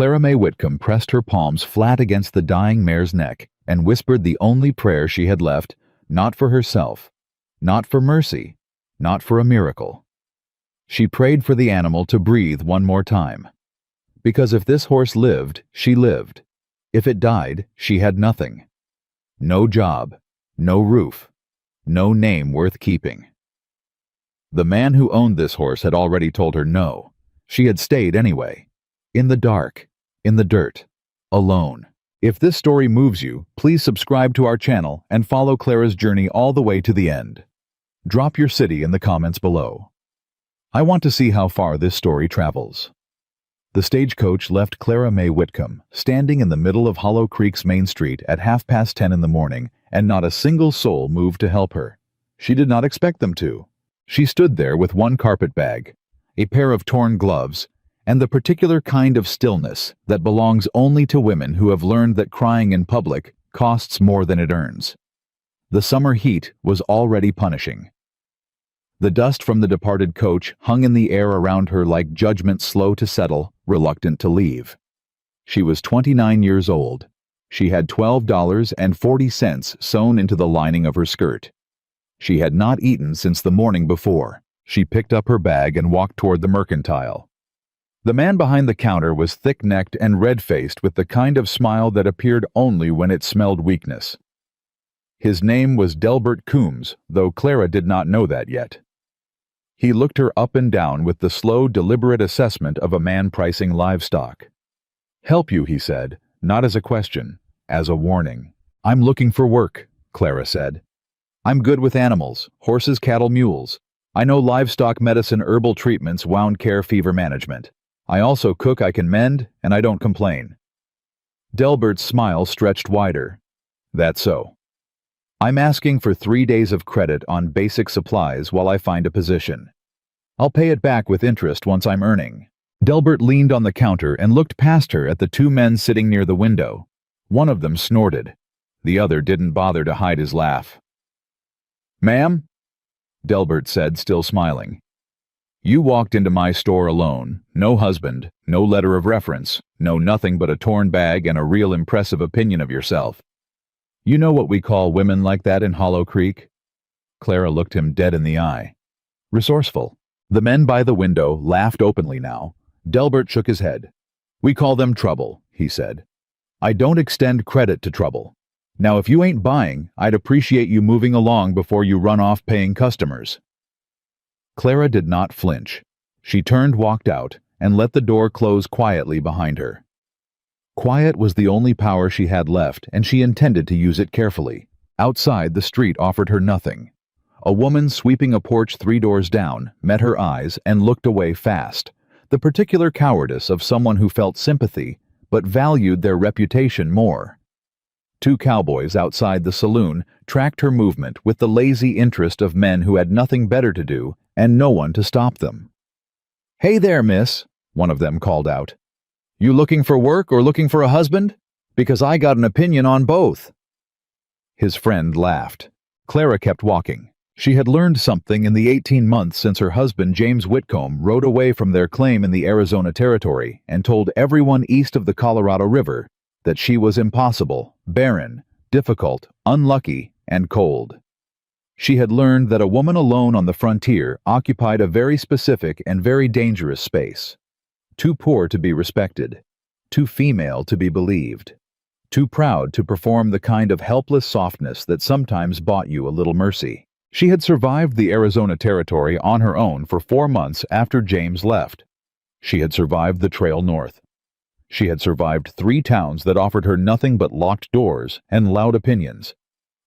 Clara May Whitcomb pressed her palms flat against the dying mare's neck and whispered the only prayer she had left, not for herself, not for mercy, not for a miracle. She prayed for the animal to breathe one more time. Because if this horse lived, she lived. If it died, she had nothing. No job, no roof, no name worth keeping. The man who owned this horse had already told her no. She had stayed anyway. In the dark, in the dirt, alone. If this story moves you, please subscribe to our channel and follow Clara's journey all the way to the end. Drop your city in the comments below. I want to see how far this story travels. The stagecoach left Clara May Whitcomb standing in the middle of Hollow Creek's main street at 10:30 in the morning, and not a single soul moved to help her. She did not expect them to. She stood there with one carpet bag, a pair of torn gloves, and the particular kind of stillness that belongs only to women who have learned that crying in public costs more than it earns. The summer heat was already punishing. The dust from the departed coach hung in the air around her like judgment slow to settle, reluctant to leave. She was 29 years old. She had $12.40 sewn into the lining of her skirt. She had not eaten since the morning before. She picked up her bag and walked toward the mercantile. The man behind the counter was thick-necked and red-faced with the kind of smile that appeared only when it smelled weakness. His name was Delbert Coombs, though Clara did not know that yet. He looked her up and down with the slow, deliberate assessment of a man pricing livestock. "Help you," he said, not as a question, as a warning. "I'm looking for work," Clara said. "I'm good with animals, horses, cattle, mules. I know livestock medicine, herbal treatments, wound care, fever management. I also cook, I can mend, and I don't complain." Delbert's smile stretched wider. "That's so. I'm asking for 3 days of credit on basic supplies while I find a position. I'll pay it back with interest once I'm earning." Delbert leaned on the counter and looked past her at the two men sitting near the window. One of them snorted. The other didn't bother to hide his laugh. "Ma'am," Delbert said, still smiling. "You walked into my store alone, no husband, no letter of reference, no nothing but a torn bag and a real impressive opinion of yourself. You know what we call women like that in Hollow Creek?" Clara looked him dead in the eye. "Resourceful." The men by the window laughed openly now. Delbert shook his head. "We call them trouble," he said. "I don't extend credit to trouble. Now if you ain't buying, I'd appreciate you moving along before you run off paying customers." Clara did not flinch. She turned, walked out, and let the door close quietly behind her. Quiet was the only power she had left, and she intended to use it carefully. Outside, the street offered her nothing. A woman sweeping a porch 3 doors down met her eyes and looked away fast, the particular cowardice of someone who felt sympathy but valued their reputation more. 2 cowboys outside the saloon tracked her movement with the lazy interest of men who had nothing better to do and no one to stop them. "Hey there, miss," one of them called out. "You looking for work or looking for a husband? Because I got an opinion on both." His friend laughed. Clara kept walking. She had learned something in the 18 months since her husband James Whitcomb rode away from their claim in the Arizona Territory and told everyone east of the Colorado River that she was impossible, barren, difficult, unlucky, and cold. She had learned that a woman alone on the frontier occupied a very specific and very dangerous space. Too poor to be respected, too female to be believed, too proud to perform the kind of helpless softness that sometimes bought you a little mercy. She had survived the Arizona Territory on her own for 4 months after James left. She had survived the trail north. She had survived 3 towns that offered her nothing but locked doors and loud opinions.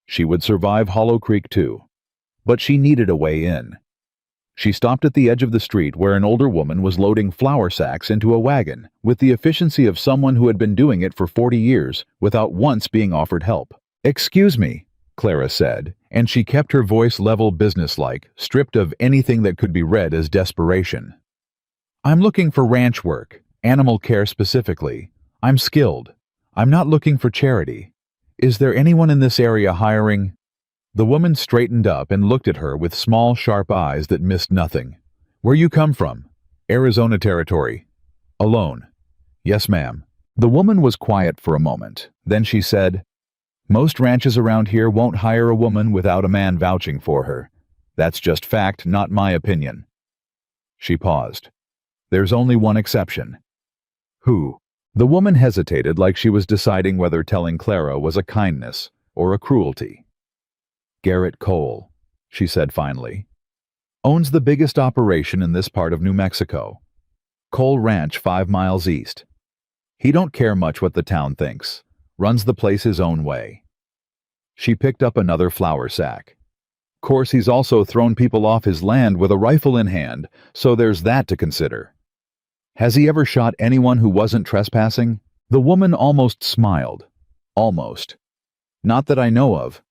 She would survive Hollow Creek too. But she needed a way in. She stopped at the edge of the street where an older woman was loading flour sacks into a wagon with the efficiency of someone who had been doing it for 40 years without once being offered help. "Excuse me," Clara said, and she kept her voice level, businesslike, stripped of anything that could be read as desperation. "I'm looking for ranch work, animal care specifically. I'm skilled. I'm not looking for charity. Is there anyone in this area hiring?" The woman straightened up and looked at her with small, sharp eyes that missed nothing. "Where you come from?" "Arizona Territory." "Alone?" "Yes, ma'am." The woman was quiet for a moment. Then she said, "Most ranches around here won't hire a woman without a man vouching for her. That's just fact, not my opinion." She paused. "There's only one exception." "Who?" The woman hesitated, like she was deciding whether telling Clara was a kindness or a cruelty. "Garrett Cole," she said finally. "Owns the biggest operation in this part of New Mexico. Cole Ranch 5 miles east. He don't care much what the town thinks. Runs the place his own way." She picked up another flour sack. "Course he's also thrown people off his land with a rifle in hand, so there's that to consider." "Has he ever shot anyone who wasn't trespassing?" The woman almost smiled. "Almost. Not that I know of."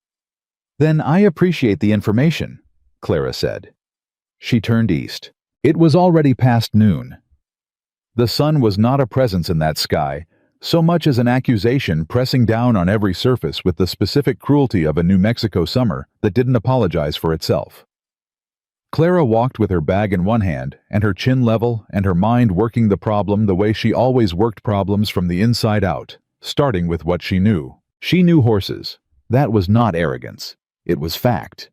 "Then I appreciate the information," Clara said. She turned east. It was already past noon. The sun was not a presence in that sky, so much as an accusation pressing down on every surface with the specific cruelty of a New Mexico summer that didn't apologize for itself. Clara walked with her bag in one hand and her chin level and her mind working the problem the way she always worked problems from the inside out, starting with what she knew. She knew horses. That was not arrogance. It was fact.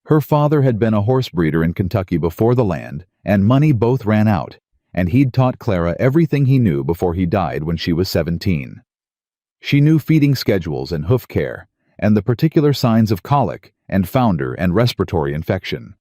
Her father had been a horse breeder in Kentucky before the land and money both ran out, and he'd taught Clara everything he knew before he died when she was 17. She knew feeding schedules and hoof care, and the particular signs of colic and founder and respiratory infection.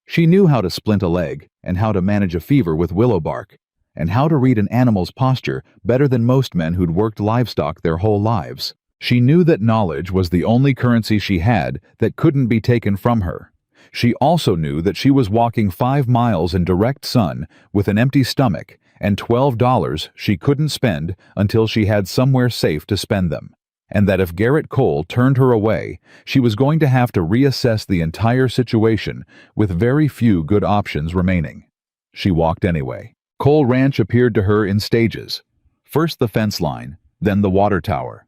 She knew how to splint a leg and how to manage a fever with willow bark, and how to read an animal's posture better than most men who'd worked livestock their whole lives. She knew that knowledge was the only currency she had that couldn't be taken from her. She also knew that she was walking 5 miles in direct sun with an empty stomach and $12 she couldn't spend until she had somewhere safe to spend them, and that if Garrett Cole turned her away, she was going to have to reassess the entire situation with very few good options remaining. She walked anyway. Cole Ranch appeared to her in stages. First the fence line, then the water tower.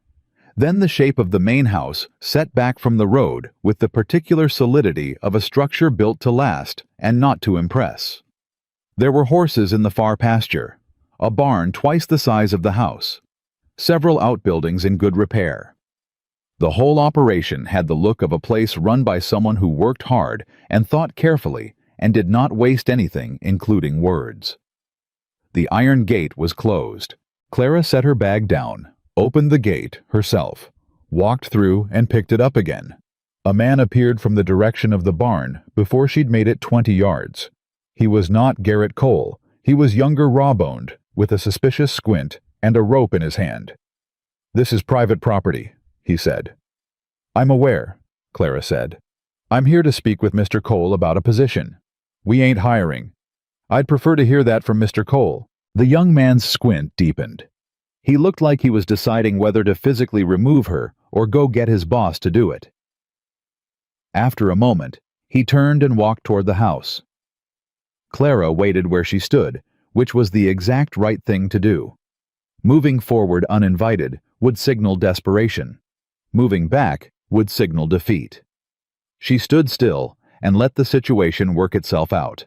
Then the shape of the main house set back from the road with the particular solidity of a structure built to last and not to impress. There were horses in the far pasture, a barn twice the size of the house, several outbuildings in good repair. The whole operation had the look of a place run by someone who worked hard and thought carefully and did not waste anything, including words. The iron gate was closed. Clara set her bag down, opened the gate herself, walked through and picked it up again. A man appeared from the direction of the barn before she'd made it 20 yards. He was not Garrett Cole. He was younger, raw-boned, with a suspicious squint and a rope in his hand. "This is private property," he said. "I'm aware," Clara said. "I'm here to speak with Mr. Cole about a position. We ain't hiring. I'd prefer to hear that from Mr. Cole." The young man's squint deepened. He looked like he was deciding whether to physically remove her or go get his boss to do it. After a moment, he turned and walked toward the house. Clara waited where she stood, which was the exact right thing to do. Moving forward uninvited would signal desperation. Moving back would signal defeat. She stood still and let the situation work itself out.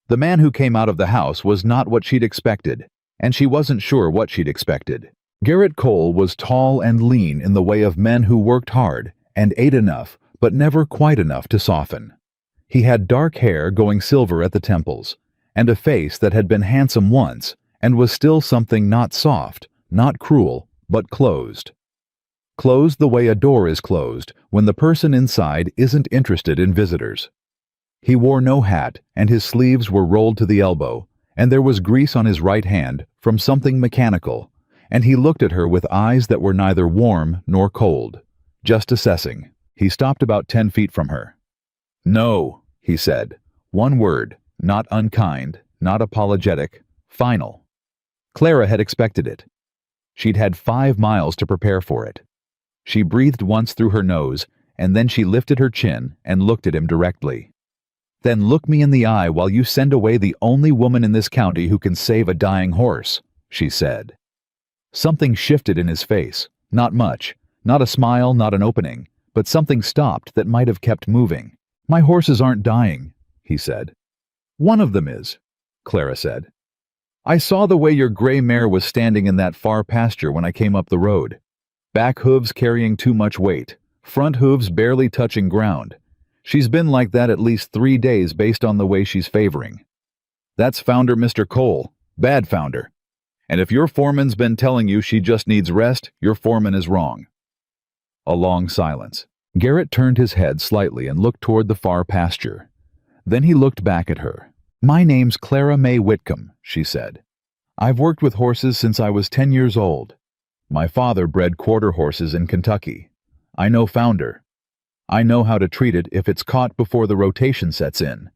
The man who came out of the house was not what she'd expected, and she wasn't sure what she'd expected. Garrett Cole was tall and lean in the way of men who worked hard and ate enough, but never quite enough to soften. He had dark hair going silver at the temples, and a face that had been handsome once and was still something not soft, not cruel, but closed. Closed the way a door is closed when the person inside isn't interested in visitors. He wore no hat, and his sleeves were rolled to the elbow, and there was grease on his right hand from something mechanical, and he looked at her with eyes that were neither warm nor cold, just assessing. He stopped about 10 feet from her. "No," he said. One word, not unkind, not apologetic, final. Clara had expected it. She'd had 5 miles to prepare for it. She breathed once through her nose, and then she lifted her chin and looked at him directly. "Then look me in the eye while you send away the only woman in this county who can save a dying horse," she said. Something shifted in his face. Not much. Not a smile, not an opening, but something stopped that might have kept moving. "My horses aren't dying," he said. "One of them is," Clara said. I saw the way your gray mare was standing in that far pasture when I came up the road. Back hooves carrying too much weight, front hooves barely touching ground. She's been like that at least 3 days based on the way she's favoring. That's Founder Mr. Cole, bad founder. And if your foreman's been telling you she just needs rest, your foreman is wrong. A long silence. Garrett turned his head slightly and looked toward the far pasture. Then he looked back at her. My name's Clara May Whitcomb, she said. I've worked with horses since I was 10 years old. My father bred quarter horses in Kentucky. I know Founder. I know how to treat it if it's caught before the rotation sets in.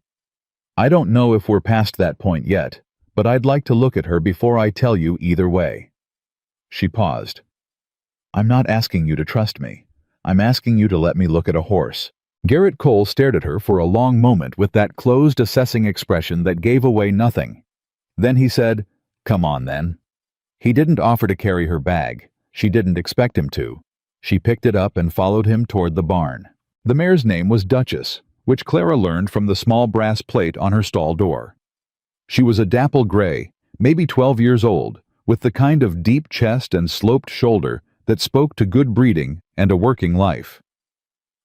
I don't know if we're past that point yet, but I'd like to look at her before I tell you either way. She paused. I'm not asking you to trust me. I'm asking you to let me look at a horse. Garrett Cole stared at her for a long moment with that closed, assessing expression that gave away nothing. Then he said, Come on, then. He didn't offer to carry her bag. She didn't expect him to. She picked it up and followed him toward the barn. The mare's name was Duchess, which Clara learned from the small brass plate on her stall door. She was a dapple gray, maybe 12 years old, with the kind of deep chest and sloped shoulder that spoke to good breeding and a working life.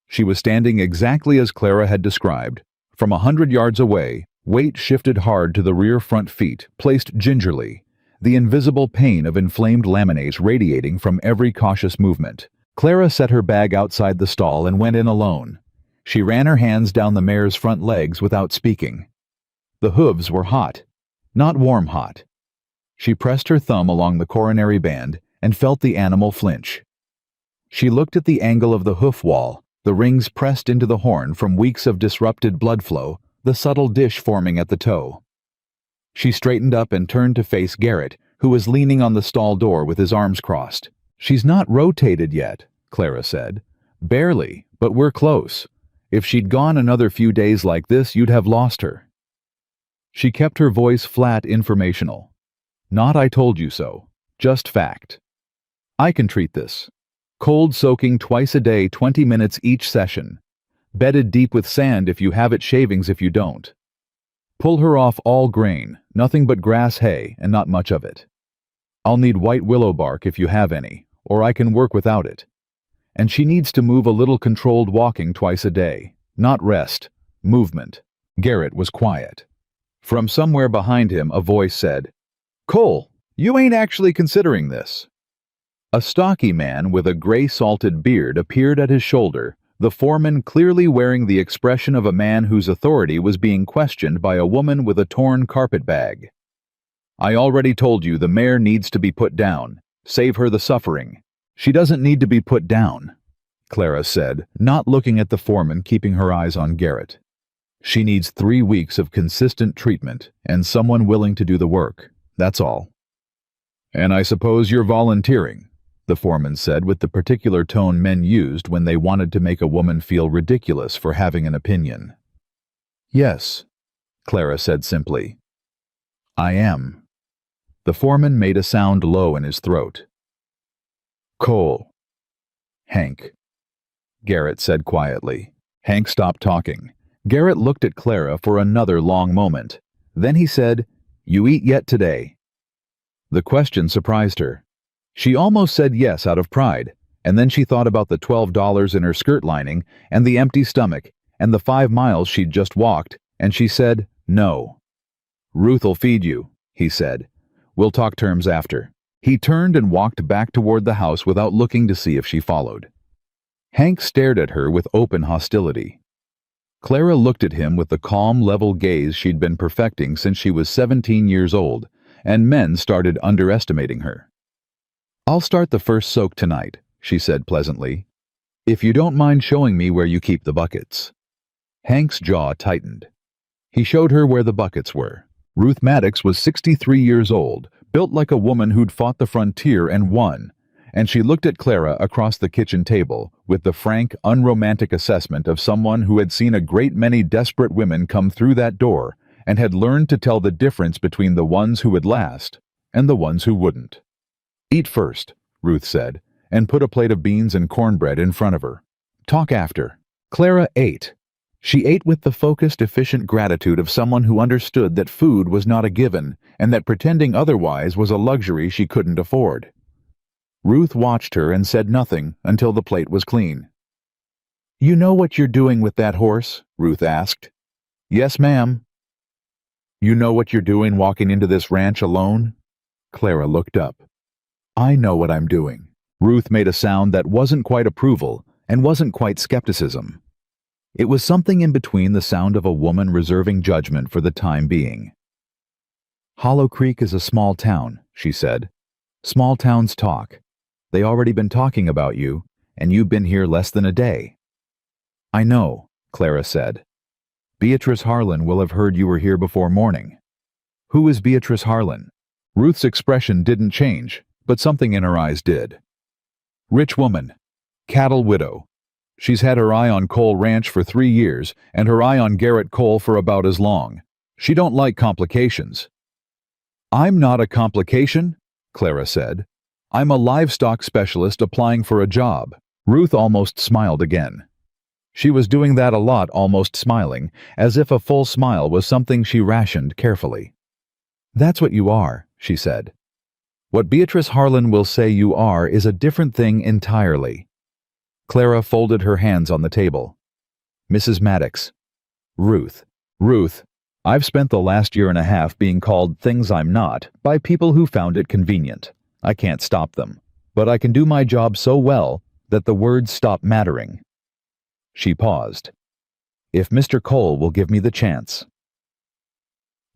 She was standing exactly as Clara had described. From 100 yards away, weight shifted hard to the rear front feet, placed gingerly, the invisible pain of inflamed laminates radiating from every cautious movement. Clara set her bag outside the stall and went in alone. She ran her hands down the mare's front legs without speaking. The hooves were hot, not warm hot. She pressed her thumb along the coronary band and felt the animal flinch. She looked at the angle of the hoof wall, the rings pressed into the horn from weeks of disrupted blood flow, the subtle dish forming at the toe. She straightened up and turned to face Garrett, who was leaning on the stall door with his arms crossed. She's not rotated yet, Clara said. Barely, but we're close. If she'd gone another few days like this, you'd have lost her. She kept her voice flat, informational. Not I told you so, just fact. I can treat this. Cold soaking twice a day, 20 minutes each session. Bedded deep with sand if you have it, shavings if you don't. Pull her off all grain, nothing but grass hay and not much of it. I'll need white willow bark if you have any, or I can work without it. And she needs to move a little, controlled walking twice a day, not rest, movement. Garrett was quiet. From somewhere behind him, a voice said, Cole, you ain't actually considering this. A stocky man with a gray salted beard appeared at his shoulder, the foreman clearly wearing the expression of a man whose authority was being questioned by a woman with a torn carpet bag. I already told you the mare needs to be put down. Save her the suffering. She doesn't need to be put down, Clara said, not looking at the foreman, keeping her eyes on Garrett. She needs 3 weeks of consistent treatment and someone willing to do the work, that's all. And I suppose you're volunteering, the foreman said with the particular tone men used when they wanted to make a woman feel ridiculous for having an opinion. Yes, Clara said simply. I am. The foreman made a sound low in his throat. Cole. Hank. Garrett said quietly. Hank stopped talking. Garrett looked at Clara for another long moment. Then he said, You eat yet today? The question surprised her. She almost said yes out of pride, and then she thought about the $12 in her skirt lining and the empty stomach and the 5 miles she'd just walked, and she said no. Ruth'll feed you, he said. We'll talk terms after. He turned and walked back toward the house without looking to see if she followed. Hank stared at her with open hostility. Clara looked at him with the calm, level gaze she'd been perfecting since she was 17 years old, and men started underestimating her. I'll start the first soak tonight, she said pleasantly, if you don't mind showing me where you keep the buckets. Hank's jaw tightened. He showed her where the buckets were. Ruth Maddox was 63 years old, built like a woman who'd fought the frontier and won, and she looked at Clara across the kitchen table with the frank, unromantic assessment of someone who had seen a great many desperate women come through that door and had learned to tell the difference between the ones who would last and the ones who wouldn't. Eat first, Ruth said, and put a plate of beans and cornbread in front of her. Talk after. Clara ate. She ate with the focused, efficient gratitude of someone who understood that food was not a given and that pretending otherwise was a luxury she couldn't afford. Ruth watched her and said nothing until the plate was clean. "You know what you're doing with that horse?" Ruth asked. "Yes, ma'am." "You know what you're doing walking into this ranch alone?" Clara looked up. "I know what I'm doing." Ruth made a sound that wasn't quite approval and wasn't quite skepticism. It was something in between the sound of a woman reserving judgment for the time being. "Hollow Creek is a small town," she said. "Small towns talk. They already been talking about you, and you've been here less than a day." "I know," Clara said. "Beatrice Harlan will have heard you were here before morning." "Who is Beatrice Harlan?" Ruth's expression didn't change, but something in her eyes did. "Rich woman. Cattle widow. She's had her eye on Cole Ranch for 3 years and her eye on Garrett Cole for about as long. She don't like complications." "I'm not a complication," Clara said. "I'm a livestock specialist applying for a job." Ruth almost smiled again. She was doing that a lot, almost smiling, as if a full smile was something she rationed carefully. "That's what you are," she said. "What Beatrice Harlan will say you are is a different thing entirely." Clara folded her hands on the table. "Mrs. Maddox." "Ruth. Ruth, I've spent the last year and a half being called things I'm not by people who found it convenient. I can't stop them, but I can do my job so well that the words stop mattering." She paused. "If Mr. Cole will give me the chance."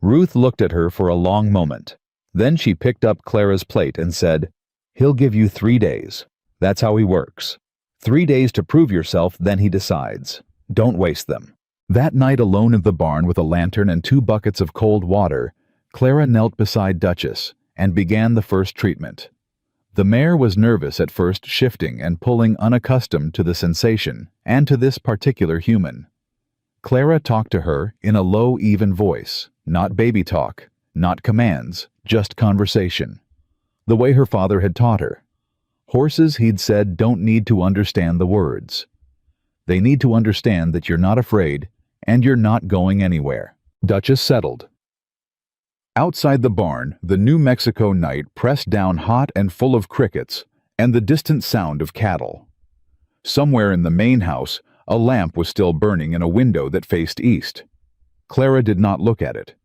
Ruth looked at her for a long moment. Then she picked up Clara's plate and said, "He'll give you 3 days. That's how he works. 3 days to prove yourself, then he decides. Don't waste them." That night, alone in the barn with a lantern and 2 buckets of cold water, Clara knelt beside Duchess and began the first treatment. The mare was nervous at first, shifting and pulling, unaccustomed to the sensation and to this particular human. Clara talked to her in a low, even voice, not baby talk, not commands, just conversation. The way her father had taught her. Horses, he'd said, don't need to understand the words. They need to understand that you're not afraid and you're not going anywhere. Duchess settled. Outside the barn, the New Mexico night pressed down hot and full of crickets and the distant sound of cattle. Somewhere in the main house, a lamp was still burning in a window that faced east. Clara did not look at it.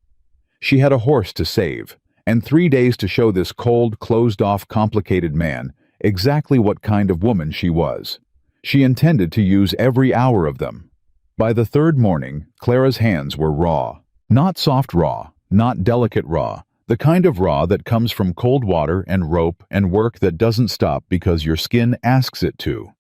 She had a horse to save, and 3 days to show this cold, closed-off, complicated man exactly what kind of woman she was. She intended to use every hour of them. By the 3rd morning, Clara's hands were raw. Not soft raw, not delicate raw, the kind of raw that comes from cold water and rope and work that doesn't stop because your skin asks it to.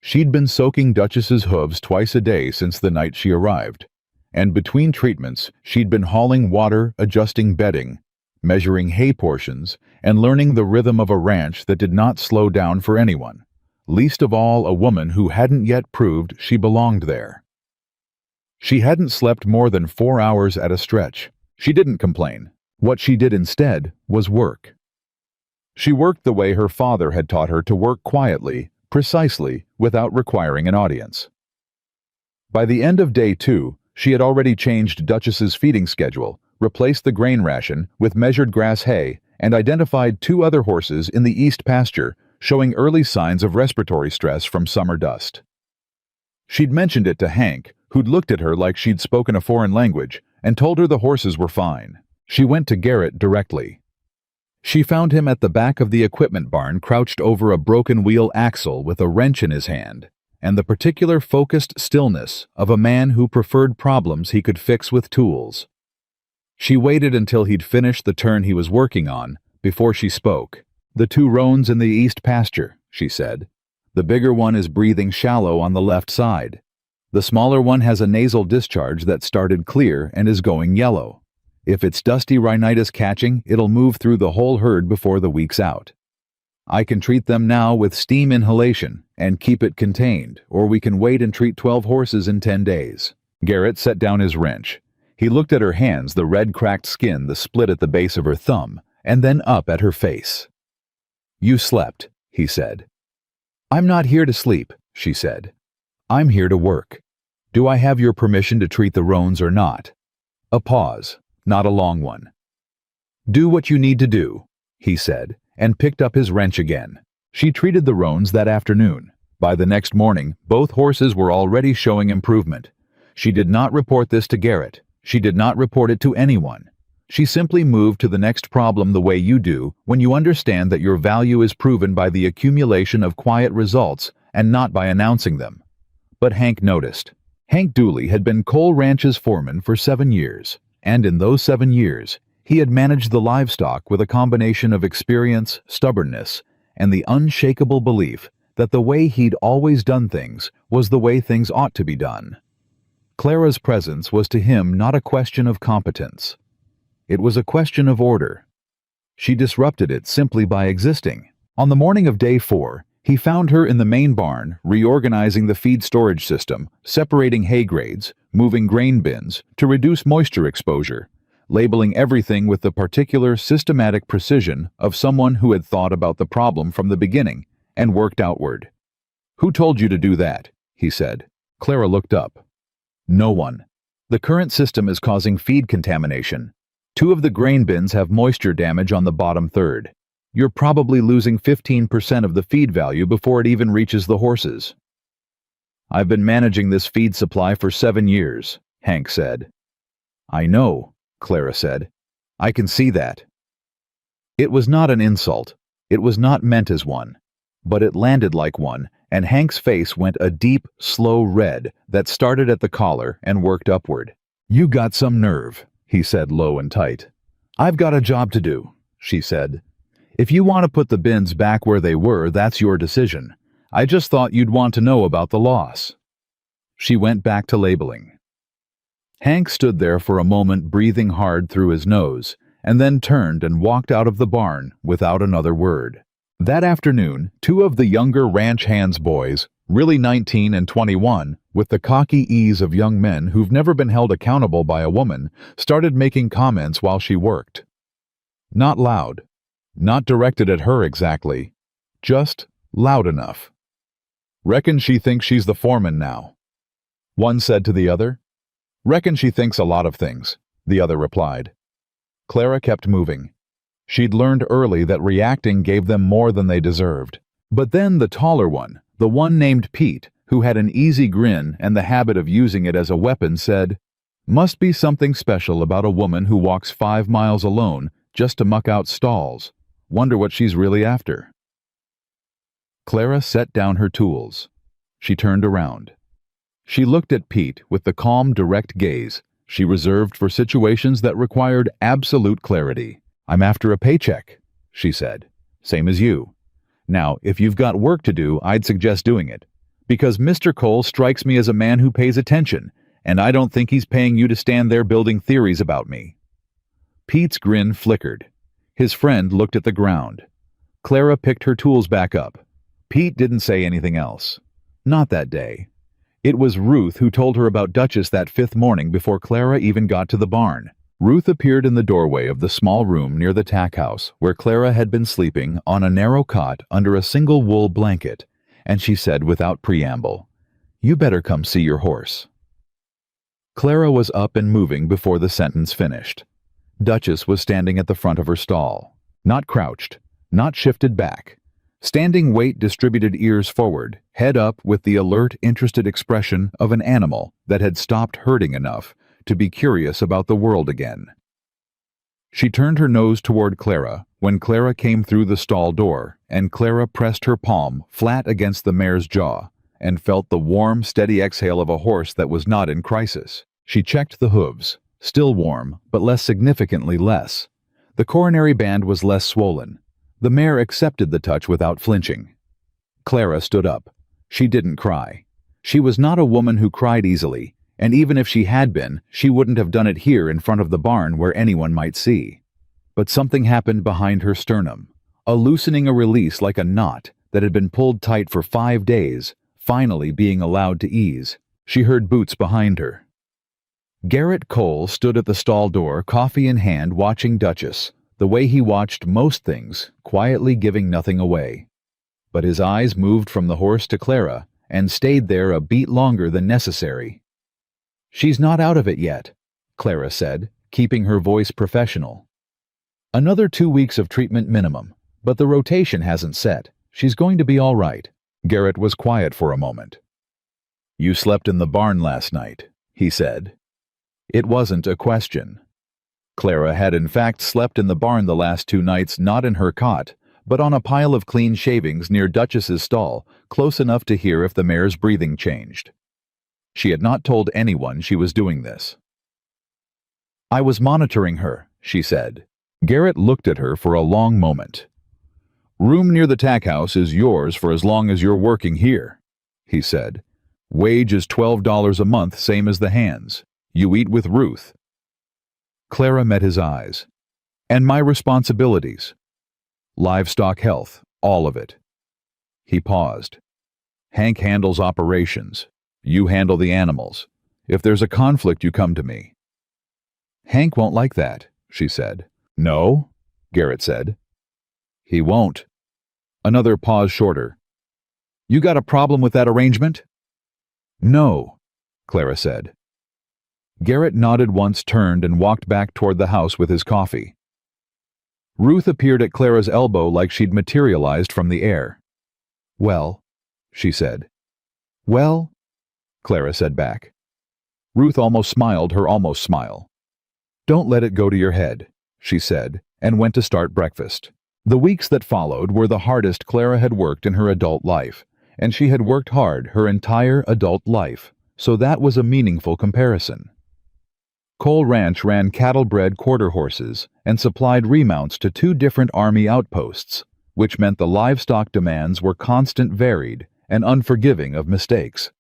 She'd been soaking Duchess's hooves twice a day since the night she arrived, and between treatments she'd been hauling water, adjusting bedding, measuring hay portions, and learning the rhythm of a ranch that did not slow down for anyone, least of all a woman who hadn't yet proved she belonged there. She hadn't slept more than 4 hours at a stretch. She didn't complain. What she did instead was work. She worked the way her father had taught her to work, quietly, precisely, without requiring an audience. By the end of day 2, she had already changed Duchess's feeding schedule, replaced the grain ration with measured grass hay, and identified 2 other horses in the east pasture showing early signs of respiratory stress from summer dust. She'd mentioned it to Hank, who'd looked at her like she'd spoken a foreign language, and told her the horses were fine. She went to Garrett directly. She found him at the back of the equipment barn, crouched over a broken wheel axle with a wrench in his hand, and the particular focused stillness of a man who preferred problems he could fix with tools. She waited until he'd finished the turn he was working on before she spoke. "The 2 roans in the east pasture," she said. "The bigger one is breathing shallow on the left side. The smaller one has a nasal discharge that started clear and is going yellow. If it's dusty rhinitis catching, it'll move through the whole herd before the week's out. I can treat them now with steam inhalation and keep it contained, or we can wait and treat 12 horses in 10 days. Garrett set down his wrench. He looked at her hands, the red cracked skin, the split at the base of her thumb, and then up at her face. "You slept," he said. "I'm not here to sleep," she said. "I'm here to work." Do I have your permission to treat the roans or not? A pause, not a long one. Do what you need to do, he said, and picked up his wrench again. She treated the roans that afternoon. By the next morning, both horses were already showing improvement. She did not report this to Garrett. She did not report it to anyone. She simply moved to the next problem the way you do when you understand that your value is proven by the accumulation of quiet results and not by announcing them. But Hank noticed. Hank Dooley had been Cole Ranch's foreman for 7 years, and in those 7 years, he had managed the livestock with a combination of experience, stubbornness, and the unshakable belief that the way he'd always done things was the way things ought to be done. Clara's presence was to him not a question of competence. It was a question of order. She disrupted it simply by existing. On the morning of day 4, he found her in the main barn, reorganizing the feed storage system, separating hay grades, moving grain bins to reduce moisture exposure, labeling everything with the particular systematic precision of someone who had thought about the problem from the beginning and worked outward. "Who told you to do that?" he said. Clara looked up. "No one. The current system is causing feed contamination. 2 of the grain bins have moisture damage on the bottom third. You're probably losing 15% of the feed value before it even reaches the horses." "I've been managing this feed supply for 7 years, Hank said. "I know," Clara said. "I can see that." It was not an insult. It was not meant as one. But it landed like one, and Hank's face went a deep, slow red that started at the collar and worked upward. "You got some nerve," he said low and tight. "I've got a job to do," she said. "If you want to put the bins back where they were, that's your decision. I just thought you'd want to know about the loss." She went back to labeling. Hank stood there for a moment, breathing hard through his nose, and then turned and walked out of the barn without another word. That afternoon, 2 of the younger ranch hands boys, really 19 and 21, with the cocky ease of young men who've never been held accountable by a woman, started making comments while she worked. Not loud, not directed at her exactly, just loud enough. "Reckon she thinks she's the foreman now," one said to the other. "Reckon she thinks a lot of things," the other replied. Clara kept moving. She'd learned early that reacting gave them more than they deserved. But then the taller one, the one named Pete, who had an easy grin and the habit of using it as a weapon, said, "Must be something special about a woman who walks 5 miles alone just to muck out stalls. Wonder what she's really after." Clara set down her tools. She turned around. She looked at Pete with the calm, direct gaze she reserved for situations that required absolute clarity. "I'm after a paycheck," she said. "Same as you. Now, if you've got work to do, I'd suggest doing it. Because Mr. Cole strikes me as a man who pays attention, and I don't think he's paying you to stand there building theories about me." Pete's grin flickered. His friend looked at the ground. Clara picked her tools back up. Pete didn't say anything else. Not that day. It was Ruth who told her about Duchess that 5th morning before Clara even got to the barn. Ruth appeared in the doorway of the small room near the tack house where Clara had been sleeping on a narrow cot under a single wool blanket, and she said without preamble, "You better come see your horse." Clara was up and moving before the sentence finished. Duchess was standing at the front of her stall, not crouched, not shifted back, standing weight distributed ears forward, head up with the alert, interested expression of an animal that had stopped hurting enough to be curious about the world again. She turned her nose toward Clara when Clara came through the stall door, and Clara pressed her palm flat against the mare's jaw and felt the warm, steady exhale of a horse that was not in crisis. She checked the hooves, still warm, but less significantly less. The coronary band was less swollen. The mare accepted the touch without flinching. Clara stood up. She didn't cry. She was not a woman who cried easily, and even if she had been, she wouldn't have done it here in front of the barn where anyone might see. But something happened behind her sternum, a loosening, a release like a knot that had been pulled tight for 5 days, finally being allowed to ease. She heard boots behind her. Garrett Cole stood at the stall door, coffee in hand, watching Duchess, the way he watched most things, quietly giving nothing away. But his eyes moved from the horse to Clara and stayed there a beat longer than necessary. "She's not out of it yet," Clara said, keeping her voice professional. "Another 2 weeks of treatment minimum, but the rotation hasn't set. She's going to be all right." Garrett was quiet for a moment. "You slept in the barn last night," he said. It wasn't a question. Clara had in fact slept in the barn the last 2 nights, not in her cot, but on a pile of clean shavings near Duchess's stall, close enough to hear if the mare's breathing changed. She had not told anyone she was doing this. "I was monitoring her," she said. Garrett looked at her for a long moment. "Room near the tack house is yours for as long as you're working here," he said. "Wage is $12 a month, same as the hands. You eat with Ruth." Clara met his eyes. "And my responsibilities?" "Livestock health, all of it." He paused. "Hank handles operations. You handle the animals. If there's a conflict, you come to me." "Hank won't like that," she said. "No?" Garrett said. "He won't." Another pause shorter. "You got a problem with that arrangement?" "No," Clara said. Garrett nodded once, turned, and walked back toward the house with his coffee. Ruth appeared at Clara's elbow like she'd materialized from the air. "Well," she said. "Well," Clara said back. Ruth almost smiled her almost smile. "Don't let it go to your head," she said, and went to start breakfast. The weeks that followed were the hardest Clara had worked in her adult life, and she had worked hard her entire adult life, so that was a meaningful comparison. Cole Ranch ran cattle-bred quarter horses and supplied remounts to 2 different Army outposts, which meant the livestock demands were constant, varied, and unforgiving of mistakes.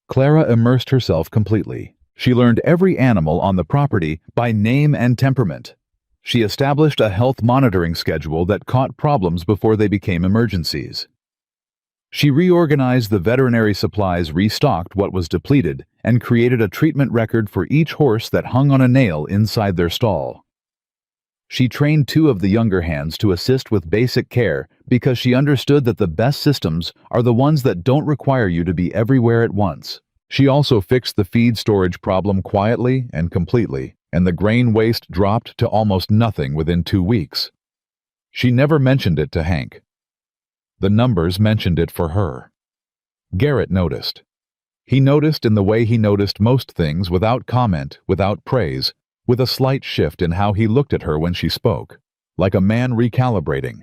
Clara immersed herself completely. She learned every animal on the property by name and temperament. She established a health monitoring schedule that caught problems before they became emergencies. She reorganized the veterinary supplies, restocked what was depleted, and created a treatment record for each horse that hung on a nail inside their stall. She trained 2 of the younger hands to assist with basic care because she understood that the best systems are the ones that don't require you to be everywhere at once. She also fixed the feed storage problem quietly and completely, and the grain waste dropped to almost nothing within 2 weeks. She never mentioned it to Hank. The numbers mentioned it for her. Garrett noticed. He noticed in the way he noticed most things, without comment, without praise, with a slight shift in how he looked at her when she spoke, like a man recalibrating.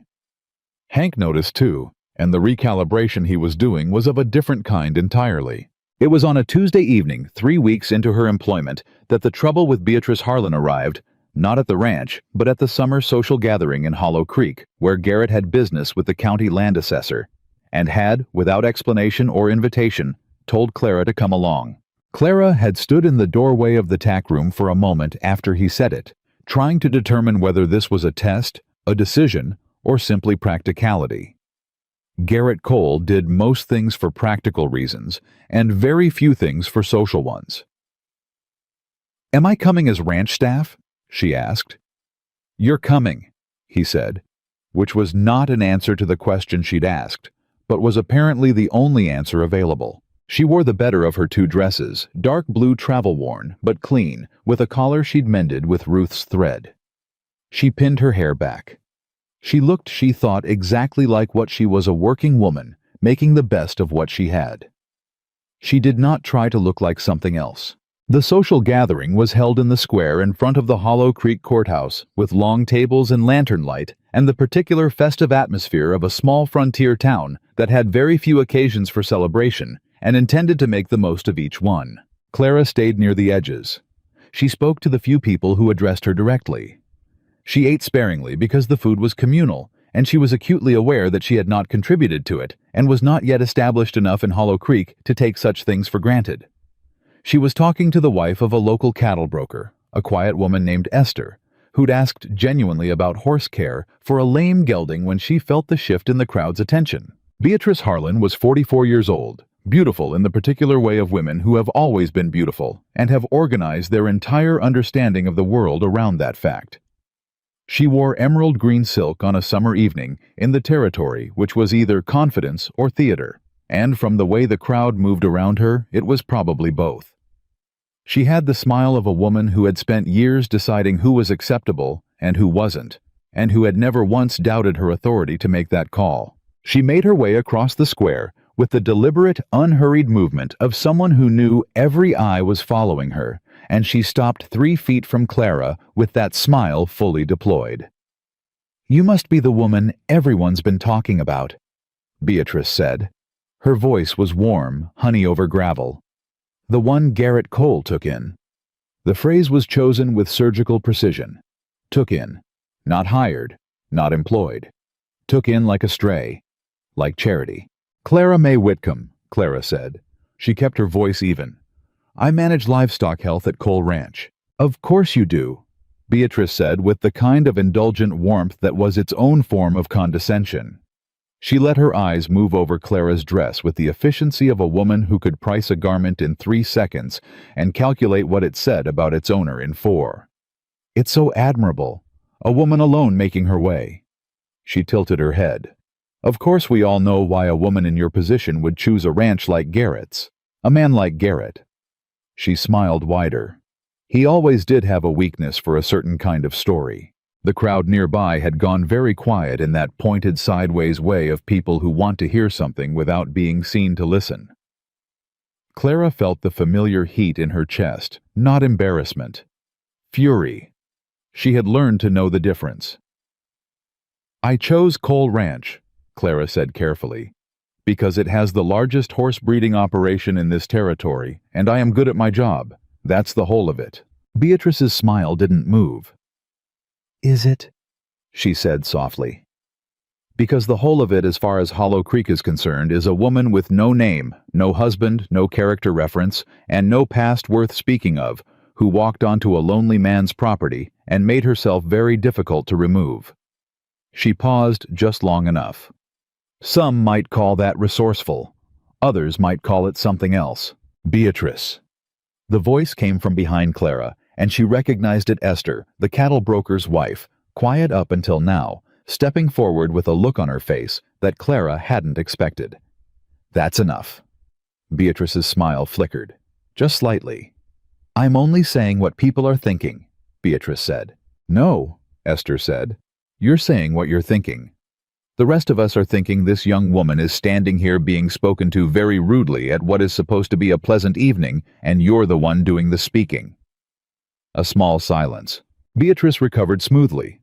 Hank noticed too, and the recalibration he was doing was of a different kind entirely. It was on a Tuesday evening, 3 weeks into her employment, that the trouble with Beatrice Harlan arrived, not at the ranch, but at the summer social gathering in Hollow Creek, where Garrett had business with the county land assessor, and had, without explanation or invitation, told Clara to come along. Clara had stood in the doorway of the tack room for a moment after he said it, trying to determine whether this was a test, a decision, or simply practicality. Garrett Cole did most things for practical reasons, and very few things for social ones. "Am I coming as ranch staff?" she asked. "You're coming," he said, which was not an answer to the question she'd asked, but was apparently the only answer available. She wore the better of her 2 dresses, dark blue travel-worn, but clean, with a collar she'd mended with Ruth's thread. She pinned her hair back. She looked, she thought, exactly like what she was, a working woman, making the best of what she had. She did not try to look like something else. The social gathering was held in the square in front of the Hollow Creek Courthouse, with long tables and lantern light, and the particular festive atmosphere of a small frontier town that had very few occasions for celebration and intended to make the most of each one. Clara stayed near the edges. She spoke to the few people who addressed her directly. She ate sparingly because the food was communal, and she was acutely aware that she had not contributed to it and was not yet established enough in Hollow Creek to take such things for granted. She was talking to the wife of a local cattle broker, a quiet woman named Esther, who'd asked genuinely about horse care for a lame gelding when she felt the shift in the crowd's attention. Beatrice Harlan was 44 years old, beautiful in the particular way of women who have always been beautiful and have organized their entire understanding of the world around that fact. She wore emerald green silk on a summer evening in the territory which was either confidence or theater, and from the way the crowd moved around her, it was probably both. She had the smile of a woman who had spent years deciding who was acceptable and who wasn't, and who had never once doubted her authority to make that call. She made her way across the square with the deliberate, unhurried movement of someone who knew every eye was following her, and she stopped 3 feet from Clara with that smile fully deployed. "You must be the woman everyone's been talking about," Beatrice said. Her voice was warm, honey over gravel. "The one Garrett Cole took in." The phrase was chosen with surgical precision. Took in. Not hired. Not employed. Took in like a stray. Like Charity. "Clara May Whitcomb," Clara said. She kept her voice even. "I manage livestock health at Cole Ranch." "Of course you do," Beatrice said with the kind of indulgent warmth that was its own form of condescension. She let her eyes move over Clara's dress with the efficiency of a woman who could price a garment in 3 seconds and calculate what it said about its owner in 4. "It's so admirable. A woman alone making her way." She tilted her head. "Of course we all know why a woman in your position would choose a ranch like Garrett's. A man like Garrett." She smiled wider. He always did have a weakness for a certain kind of story. The crowd nearby had gone very quiet in that pointed sideways way of people who want to hear something without being seen to listen. Clara felt the familiar heat in her chest, not embarrassment. Fury. She had learned to know the difference. "I chose Cole Ranch," Clara said carefully, "because it has the largest horse breeding operation in this territory, and I am good at my job. That's the whole of it." Beatrice's smile didn't move. "Is it?" she said softly. "Because the whole of it, as far as Hollow Creek is concerned, is a woman with no name, no husband, no character reference, and no past worth speaking of, who walked onto a lonely man's property and made herself very difficult to remove." She paused just long enough. "Some might call that resourceful. Others might call it something else." "Beatrice." The voice came from behind Clara, and she recognized it Esther, the cattle broker's wife, quiet up until now, stepping forward with a look on her face that Clara hadn't expected. "That's enough." Beatrice's smile flickered, just slightly. "I'm only saying what people are thinking," Beatrice said. "No," Esther said. "You're saying what you're thinking. The rest of us are thinking this young woman is standing here being spoken to very rudely at what is supposed to be a pleasant evening, and you're the one doing the speaking." A small silence. Beatrice recovered smoothly.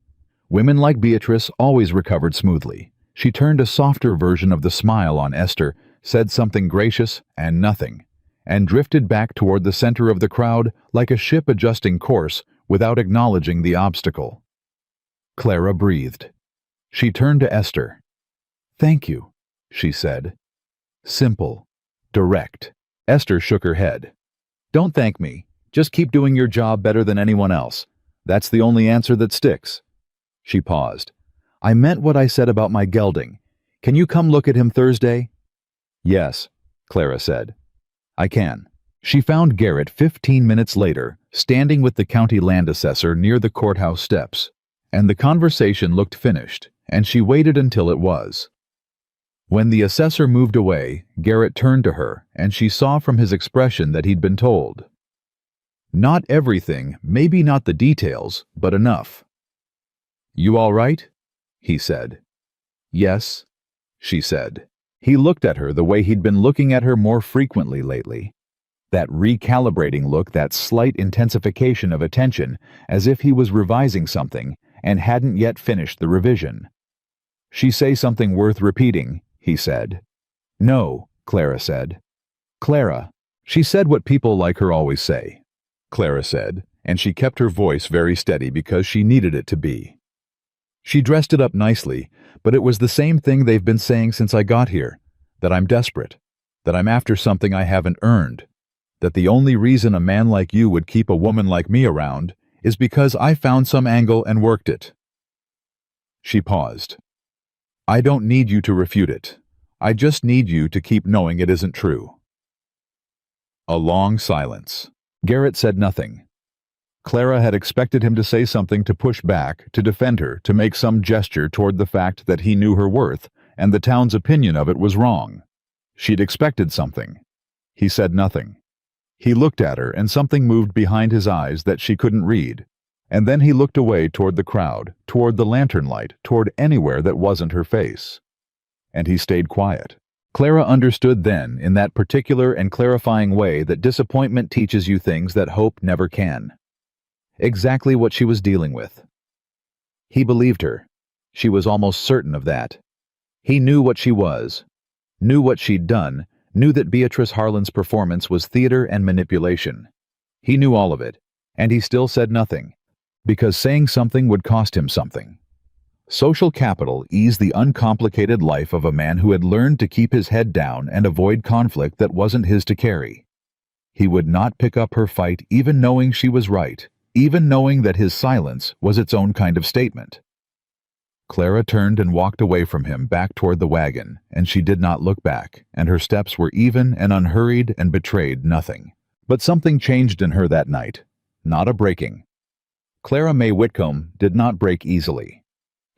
Women like Beatrice always recovered smoothly. She turned a softer version of the smile on Esther, said something gracious and nothing, and drifted back toward the center of the crowd like a ship adjusting course without acknowledging the obstacle. Clara breathed. She turned to Esther. "Thank you," she said. Simple. Direct. Esther shook her head. "Don't thank me. Just keep doing your job better than anyone else. That's the only answer that sticks." She paused. "I meant what I said about my gelding. Can you come look at him Thursday?" "Yes," Clara said. "I can." She found Garrett 15 minutes later, standing with the county land assessor near the courthouse steps, and the conversation looked finished, and she waited until it was. When the assessor moved away, Garrett turned to her, and she saw from his expression that he'd been told. Not everything, maybe not the details, but enough. "You all right?" he said. "Yes," she said. He looked at her the way he'd been looking at her more frequently lately. That recalibrating look, that slight intensification of attention, as if he was revising something and hadn't yet finished the revision. "She say something worth repeating," he said. "No," Clara said. "Clara, she said what people like her always say," Clara said, and she kept her voice very steady because she needed it to be. "She dressed it up nicely, but it was the same thing they've been saying since I got here, that I'm desperate, that I'm after something I haven't earned, that the only reason a man like you would keep a woman like me around is because I found some angle and worked it." She paused. "I don't need you to refute it. I just need you to keep knowing it isn't true." A long silence. Garrett said nothing. Clara had expected him to say something to push back, to defend her, to make some gesture toward the fact that he knew her worth, and the town's opinion of it was wrong. She'd expected something. He said nothing. He looked at her, and something moved behind his eyes that she couldn't read. And then he looked away toward the crowd, toward the lantern light, toward anywhere that wasn't her face. And he stayed quiet. Clara understood then, in that particular and clarifying way, that disappointment teaches you things that hope never can. Exactly what she was dealing with. He believed her. She was almost certain of that. He knew what she was, knew what she'd done, knew that Beatrice Harlan's performance was theater and manipulation. He knew all of it, and he still said nothing, because saying something would cost him something. Social capital eased the uncomplicated life of a man who had learned to keep his head down and avoid conflict that wasn't his to carry. He would not pick up her fight even knowing she was right, even knowing that his silence was its own kind of statement. Clara turned and walked away from him back toward the wagon, and she did not look back, and her steps were even and unhurried and betrayed nothing. But something changed in her that night, not a breaking. Clara May Whitcomb did not break easily.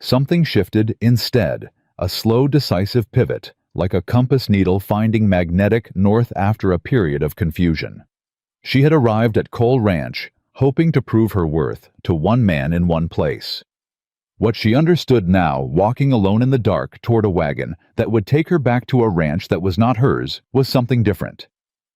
Something shifted instead, a slow, decisive pivot, like a compass needle finding magnetic north after a period of confusion. She had arrived at Cole Ranch, hoping to prove her worth to one man in one place. What she understood now, walking alone in the dark toward a wagon that would take her back to a ranch that was not hers, was something different.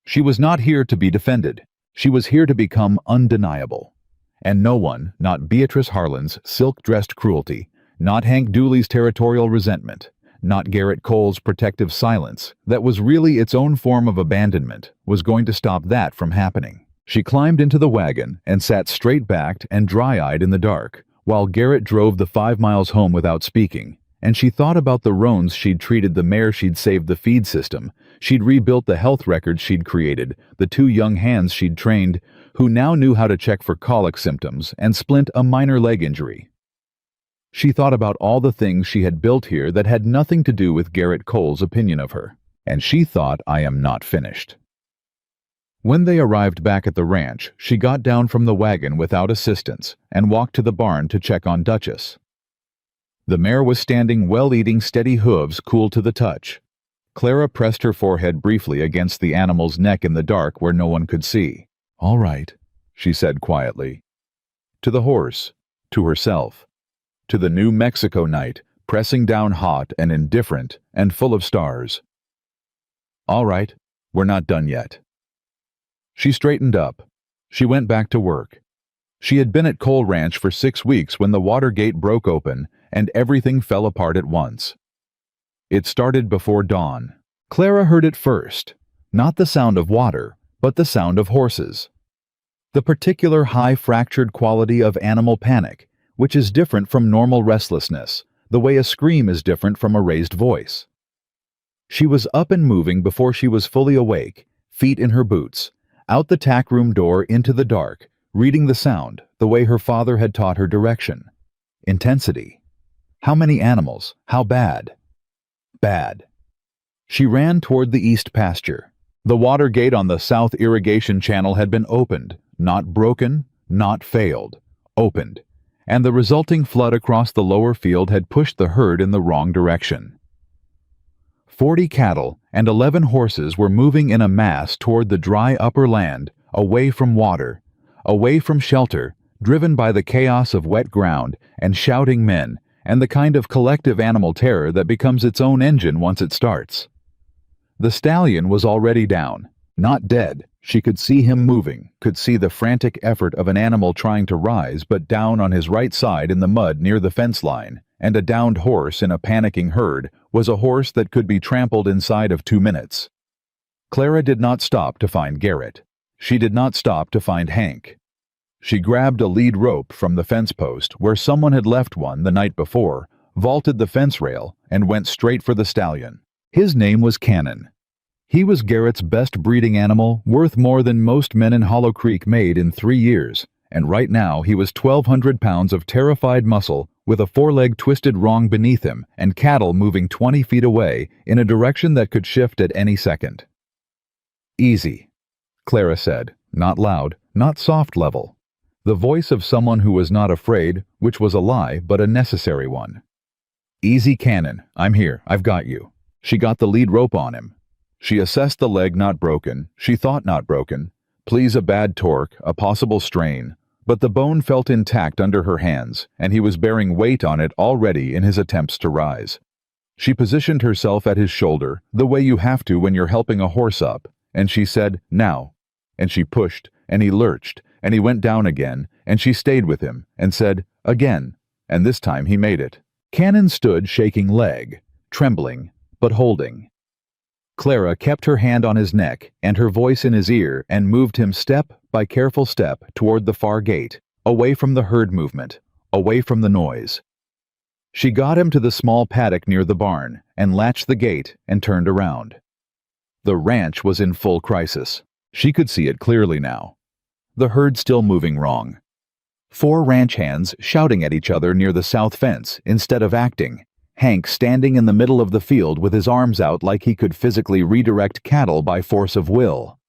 She was not here to be defended. She was here to become undeniable. And no one, not Beatrice Harlan's silk-dressed cruelty, not Hank Dooley's territorial resentment, not Garrett Cole's protective silence, that was really its own form of abandonment, was going to stop that from happening. She climbed into the wagon and sat straight-backed and dry-eyed in the dark, while Garrett drove the 5 miles home without speaking, and she thought about the roans she'd treated, the mare she'd saved the feed system, she'd rebuilt the health records she'd created, the 2 young hands she'd trained, who now knew how to check for colic symptoms and splint a minor leg injury. She thought about all the things she had built here that had nothing to do with Garrett Cole's opinion of her, and she thought, I am not finished. When they arrived back at the ranch, she got down from the wagon without assistance and walked to the barn to check on Duchess. The mare was standing well, eating steady hooves cool to the touch. Clara pressed her forehead briefly against the animal's neck in the dark where no one could see. All right, she said quietly. To the horse, to herself, to the New Mexico night, pressing down hot and indifferent and full of stars. All right, we're not done yet. She straightened up. She went back to work. She had been at Cole Ranch for 6 weeks when the water gate broke open and everything fell apart at once. It started before dawn. Clara heard it first, not the sound of water, but the sound of horses. The particular high fractured quality of animal panic, which is different from normal restlessness, the way a scream is different from a raised voice. She was up and moving before she was fully awake, feet in her boots, out the tack room door into the dark, reading the sound the way her father had taught her direction. Intensity. How many animals? How bad? Bad. She ran toward the east pasture. The water gate on the south irrigation channel had been opened, not broken, not failed, opened, and the resulting flood across the lower field had pushed the herd in the wrong direction. 40 cattle and 11 horses were moving in a mass toward the dry upper land, away from water, away from shelter, driven by the chaos of wet ground and shouting men and the kind of collective animal terror that becomes its own engine once it starts. The stallion was already down, not dead. She could see him moving, could see the frantic effort of an animal trying to rise, but down on his right side in the mud near the fence line, and a downed horse in a panicking herd was a horse that could be trampled inside of 2 minutes. Clara did not stop to find Garrett. She did not stop to find Hank. She grabbed a lead rope from the fence post where someone had left one the night before, vaulted the fence rail, and went straight for the stallion. His name was Cannon. He was Garrett's best breeding animal, worth more than most men in Hollow Creek made in 3 years, and right now he was 1,200 pounds of terrified muscle with a foreleg twisted wrong beneath him and cattle moving 20 feet away in a direction that could shift at any second. Easy, Clara said, not loud, not soft level. The voice of someone who was not afraid, which was a lie, but a necessary one. Easy, Cannon. I'm here. I've got you. She got the lead rope on him. She assessed the leg not broken, she thought not broken, Please a bad torque, a possible strain, but the bone felt intact under her hands, and he was bearing weight on it already in his attempts to rise. She positioned herself at his shoulder, the way you have to when you're helping a horse up, and she said, "Now." And she pushed, and he lurched, and he went down again, and she stayed with him, and said, "Again," and this time he made it. Cannon stood shaking leg, trembling, but holding. Clara kept her hand on his neck and her voice in his ear and moved him step by careful step toward the far gate, away from the herd movement, away from the noise. She got him to the small paddock near the barn and latched the gate and turned around. The ranch was in full crisis. She could see it clearly now. The herd still moving wrong. 4 ranch hands shouting at each other near the south fence instead of acting. Hank standing in the middle of the field with his arms out like he could physically redirect cattle by force of will.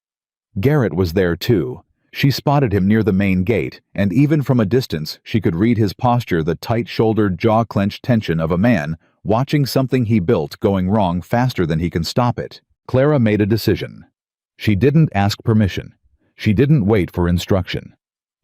Garrett was there too. She spotted him near the main gate, and even from a distance she could read his posture, the tight-shouldered, jaw-clenched tension of a man watching something he built going wrong faster than he can stop it. Clara made a decision. She didn't ask permission. She didn't wait for instruction.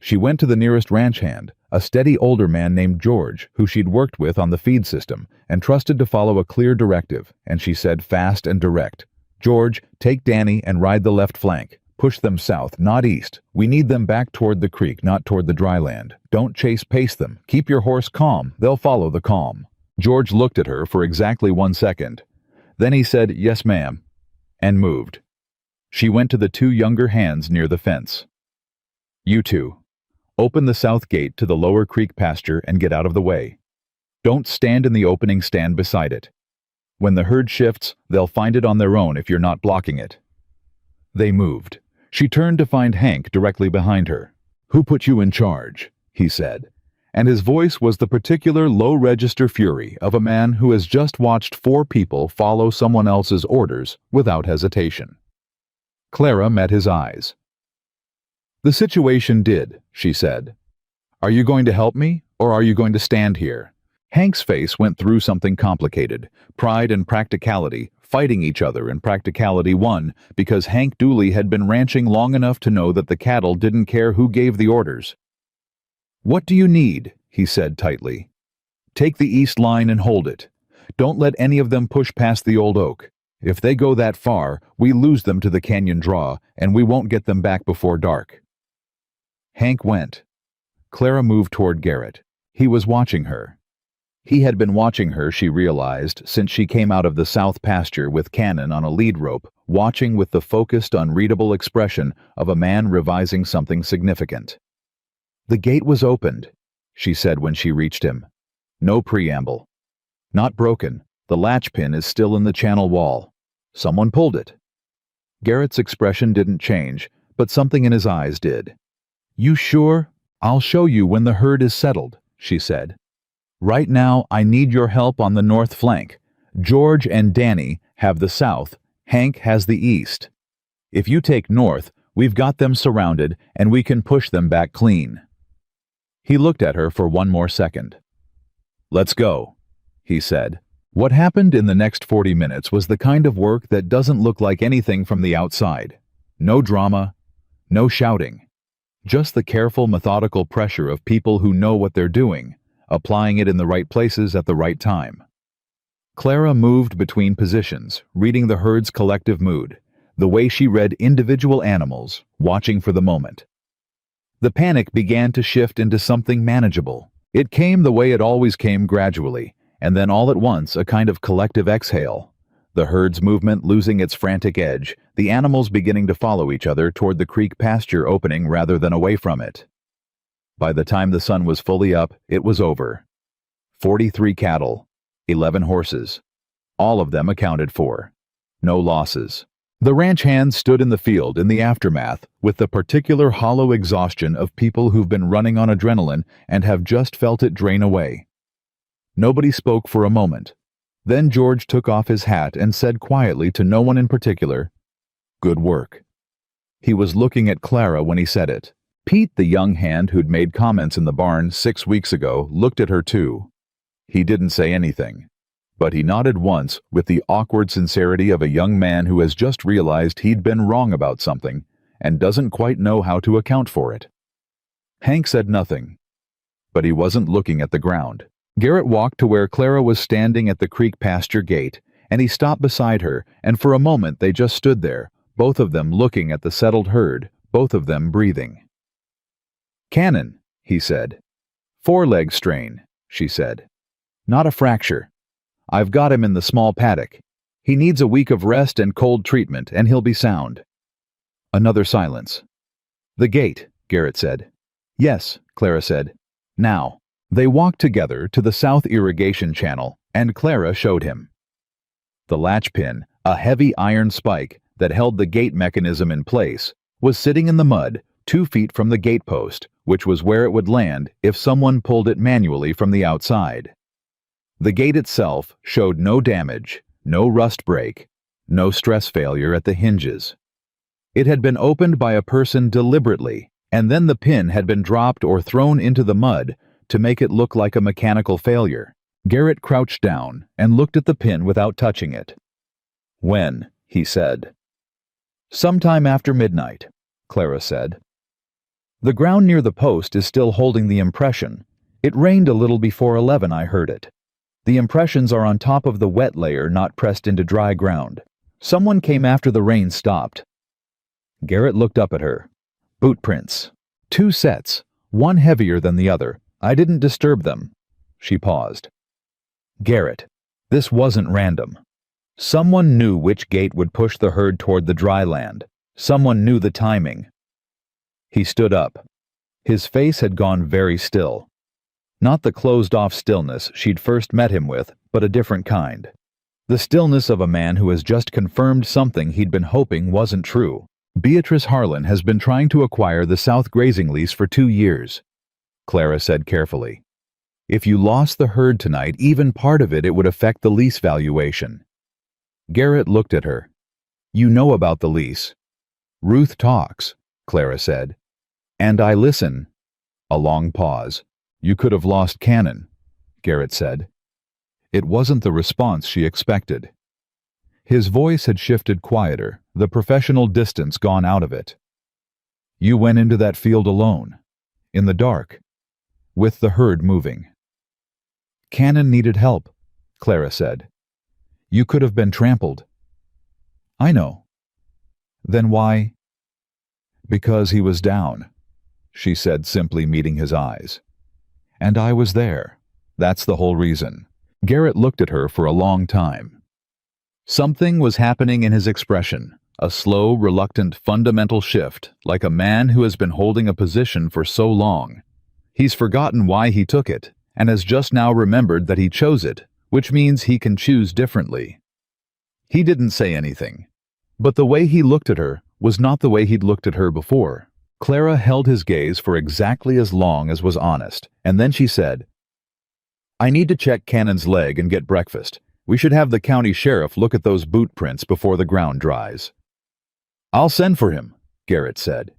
She went to the nearest ranch hand, a steady older man named George, who she'd worked with on the feed system, and trusted to follow a clear directive, and she said fast and direct, "George, take Danny and ride the left flank. Push them south, not east. We need them back toward the creek, not toward the dry land. Don't pace them. Keep your horse calm. They'll follow the calm." George looked at her for exactly 1 second. Then he said, "Yes, ma'am," and moved. She went to the 2 younger hands near the fence. "You two, open the south gate to the lower creek pasture and get out of the way. Don't stand in the opening, stand beside it. When the herd shifts, they'll find it on their own if you're not blocking it." They moved. She turned to find Hank directly behind her. "Who put you in charge?" he said, and his voice was the particular low-register fury of a man who has just watched 4 people follow someone else's orders without hesitation. Clara met his eyes. "The situation did," she said. "Are you going to help me, or are you going to stand here?" Hank's face went through something complicated. Pride and practicality, fighting each other, and practicality won because Hank Dooley had been ranching long enough to know that the cattle didn't care who gave the orders. "What do you need?" he said tightly. "Take the east line and hold it. Don't let any of them push past the old oak. If they go that far, we lose them to the canyon draw, and we won't get them back before dark." Hank went. Clara moved toward Garrett. He was watching her. He had been watching her, she realized, since she came out of the south pasture with Cannon on a lead rope, watching with the focused, unreadable expression of a man revising something significant. "The gate was opened," she said when she reached him. No preamble. "Not broken. The latch pin is still in the channel wall. Someone pulled it." Garrett's expression didn't change, but something in his eyes did. "You sure? I'll show you when the herd is settled," she said. "Right now, I need your help on the north flank. George and Danny have the south, Hank has the east. If you take north, we've got them surrounded, and we can push them back clean." He looked at her for 1 more second. "Let's go," he said. What happened in the next 40 minutes was the kind of work that doesn't look like anything from the outside. No drama, no shouting. Just the careful, methodical pressure of people who know what they're doing, applying it in the right places at the right time. Clara moved between positions, reading the herd's collective mood, the way she read individual animals, watching for the moment. The panic began to shift into something manageable. It came the way it always came, gradually, and then all at once a kind of collective exhale. The herd's movement losing its frantic edge, the animals beginning to follow each other toward the creek pasture opening rather than away from it. By the time the sun was fully up, it was over. 43 cattle, 11 horses, all of them accounted for. No losses. The ranch hands stood in the field in the aftermath with the particular hollow exhaustion of people who've been running on adrenaline and have just felt it drain away. Nobody spoke for a moment. Then George took off his hat and said quietly to no one in particular, "Good work." He was looking at Clara when he said it. Pete, the young hand who'd made comments in the barn 6 weeks ago, looked at her too. He didn't say anything, but he nodded once with the awkward sincerity of a young man who has just realized he'd been wrong about something, and doesn't quite know how to account for it. Hank said nothing, but he wasn't looking at the ground. Garrett walked to where Clara was standing at the creek pasture gate, and he stopped beside her, and for a moment they just stood there, both of them looking at the settled herd, both of them breathing. "Cannon," he said. "Foreleg strain," she said. "Not a fracture. I've got him in the small paddock. He needs a week of rest and cold treatment, and he'll be sound." Another silence. "The gate," Garrett said. "Yes," Clara said. "Now." They walked together to the south irrigation channel, and Clara showed him. The latch pin, a heavy iron spike that held the gate mechanism in place, was sitting in the mud 2 feet from the gate post, which was where it would land if someone pulled it manually from the outside. The gate itself showed no damage, no rust break, no stress failure at the hinges. It had been opened by a person deliberately, and then the pin had been dropped or thrown into the mud to make it look like a mechanical failure. Garrett crouched down and looked at the pin without touching it. "When?" he said. "Sometime after midnight," Clara said. "The ground near the post is still holding the impression. It rained a little before 11, I heard it. The impressions are on top of the wet layer, not pressed into dry ground. Someone came after the rain stopped." Garrett looked up at her. "Boot prints. 2 sets, one heavier than the other. I didn't disturb them." She paused. "Garrett, this wasn't random. Someone knew which gate would push the herd toward the dry land. Someone knew the timing." He stood up. His face had gone very still. Not the closed-off stillness she'd first met him with, but a different kind. The stillness of a man who has just confirmed something he'd been hoping wasn't true. "Beatrice Harlan has been trying to acquire the South grazing lease for 2 years, Clara said carefully. "If you lost the herd tonight, even part of it would affect the lease valuation." Garrett looked at her. "You know about the lease." "Ruth talks," Clara said. "And I listen." A long pause. "You could have lost Cannon," Garrett said. It wasn't the response she expected. His voice had shifted quieter, the professional distance gone out of it. "You went into that field alone, in the dark, with the herd moving." "Cannon needed help," Clara said. "You could have been trampled." "I know." "Then why?" "Because he was down," she said, simply meeting his eyes. "And I was there. That's the whole reason." Garrett looked at her for a long time. Something was happening in his expression, a slow, reluctant, fundamental shift, like a man who has been holding a position for so long. He's forgotten why he took it, and has just now remembered that he chose it, which means he can choose differently. He didn't say anything, but the way he looked at her was not the way he'd looked at her before. Clara held his gaze for exactly as long as was honest, and then she said, "I need to check Cannon's leg and get breakfast. We should have the county sheriff look at those boot prints before the ground dries." "I'll send for him," Garrett said.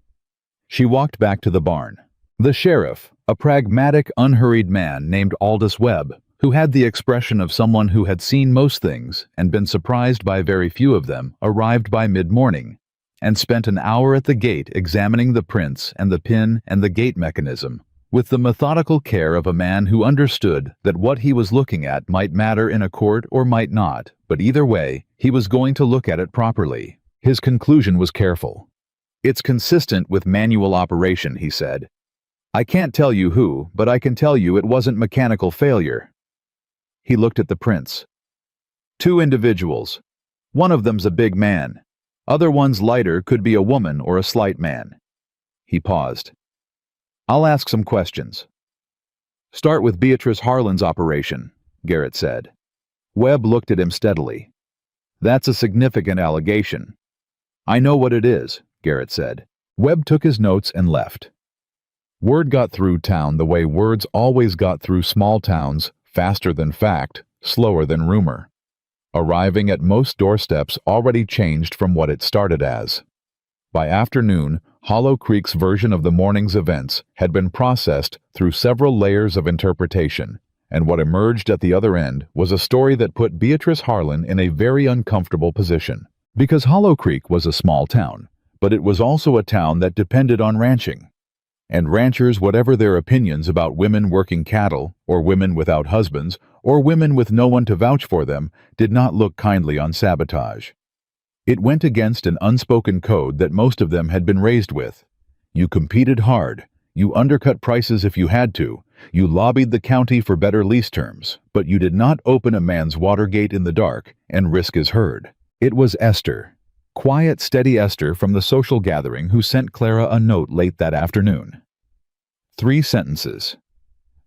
She walked back to the barn. The sheriff, a pragmatic, unhurried man named Aldous Webb, who had the expression of someone who had seen most things and been surprised by very few of them, arrived by mid-morning, and spent an hour at the gate examining the prints and the pin and the gate mechanism, with the methodical care of a man who understood that what he was looking at might matter in a court or might not, but either way, he was going to look at it properly. His conclusion was careful. "It's consistent with manual operation," he said. "I can't tell you who, but I can tell you it wasn't mechanical failure." He looked at the prints. 2 individuals. One of them's a big man. Other one's lighter, could be a woman or a slight man. He paused. "I'll ask some questions." "Start with Beatrice Harlan's operation," Garrett said. Webb looked at him steadily. "That's a significant allegation." "I know what it is," Garrett said. Webb took his notes and left. Word got through town the way words always got through small towns, faster than fact, slower than rumor. Arriving at most doorsteps already changed from what it started as. By afternoon, Hollow Creek's version of the morning's events had been processed through several layers of interpretation, and what emerged at the other end was a story that put Beatrice Harlan in a very uncomfortable position. Because Hollow Creek was a small town, but it was also a town that depended on ranching. And ranchers, whatever their opinions about women working cattle, or women without husbands, or women with no one to vouch for them, did not look kindly on sabotage. It went against an unspoken code that most of them had been raised with. You competed hard, you undercut prices if you had to, you lobbied the county for better lease terms, but you did not open a man's water gate in the dark and risk his herd. It was Esther, quiet, steady Esther from the social gathering, who sent Clara a note late that afternoon. 3 sentences.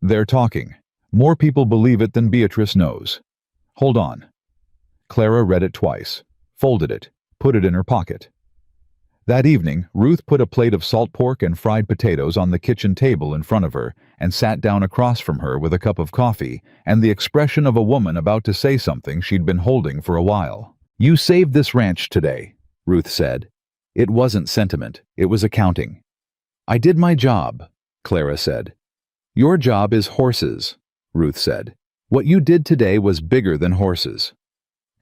They're talking. More people believe it than Beatrice knows. Hold on. Clara read it twice, folded it, put it in her pocket. That evening, Ruth put a plate of salt pork and fried potatoes on the kitchen table in front of her and sat down across from her with a cup of coffee and the expression of a woman about to say something she'd been holding for a while. "You saved this ranch today," Ruth said. It wasn't sentiment, it was accounting. "I did my job," Clara said. "Your job is horses," Ruth said. "What you did today was bigger than horses."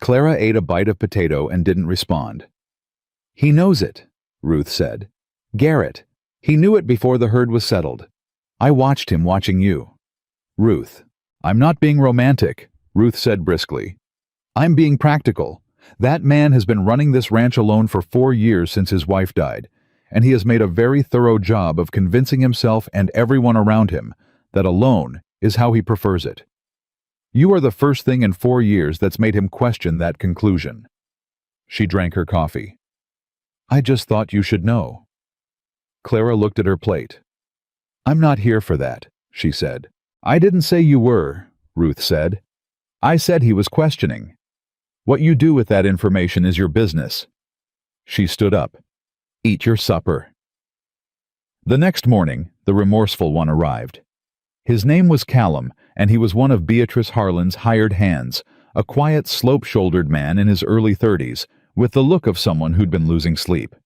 Clara ate a bite of potato and didn't respond. "He knows it," Ruth said. "Garrett. He knew it before the herd was settled. I watched him watching you." "Ruth, I'm not being romantic," Ruth said briskly. "I'm being practical. That man has been running this ranch alone for 4 years since his wife died, and he has made a very thorough job of convincing himself and everyone around him that alone is how he prefers it. You are the first thing in 4 years that's made him question that conclusion." She drank her coffee. "I just thought you should know." Clara looked at her plate. "I'm not here for that," she said. "I didn't say you were," Ruth said. "I said he was questioning. What you do with that information is your business." She stood up. "Eat your supper." The next morning, the remorseful one arrived. His name was Callum, and he was one of Beatrice Harlan's hired hands, a quiet, slope-shouldered man in his early 30s, with the look of someone who'd been losing sleep.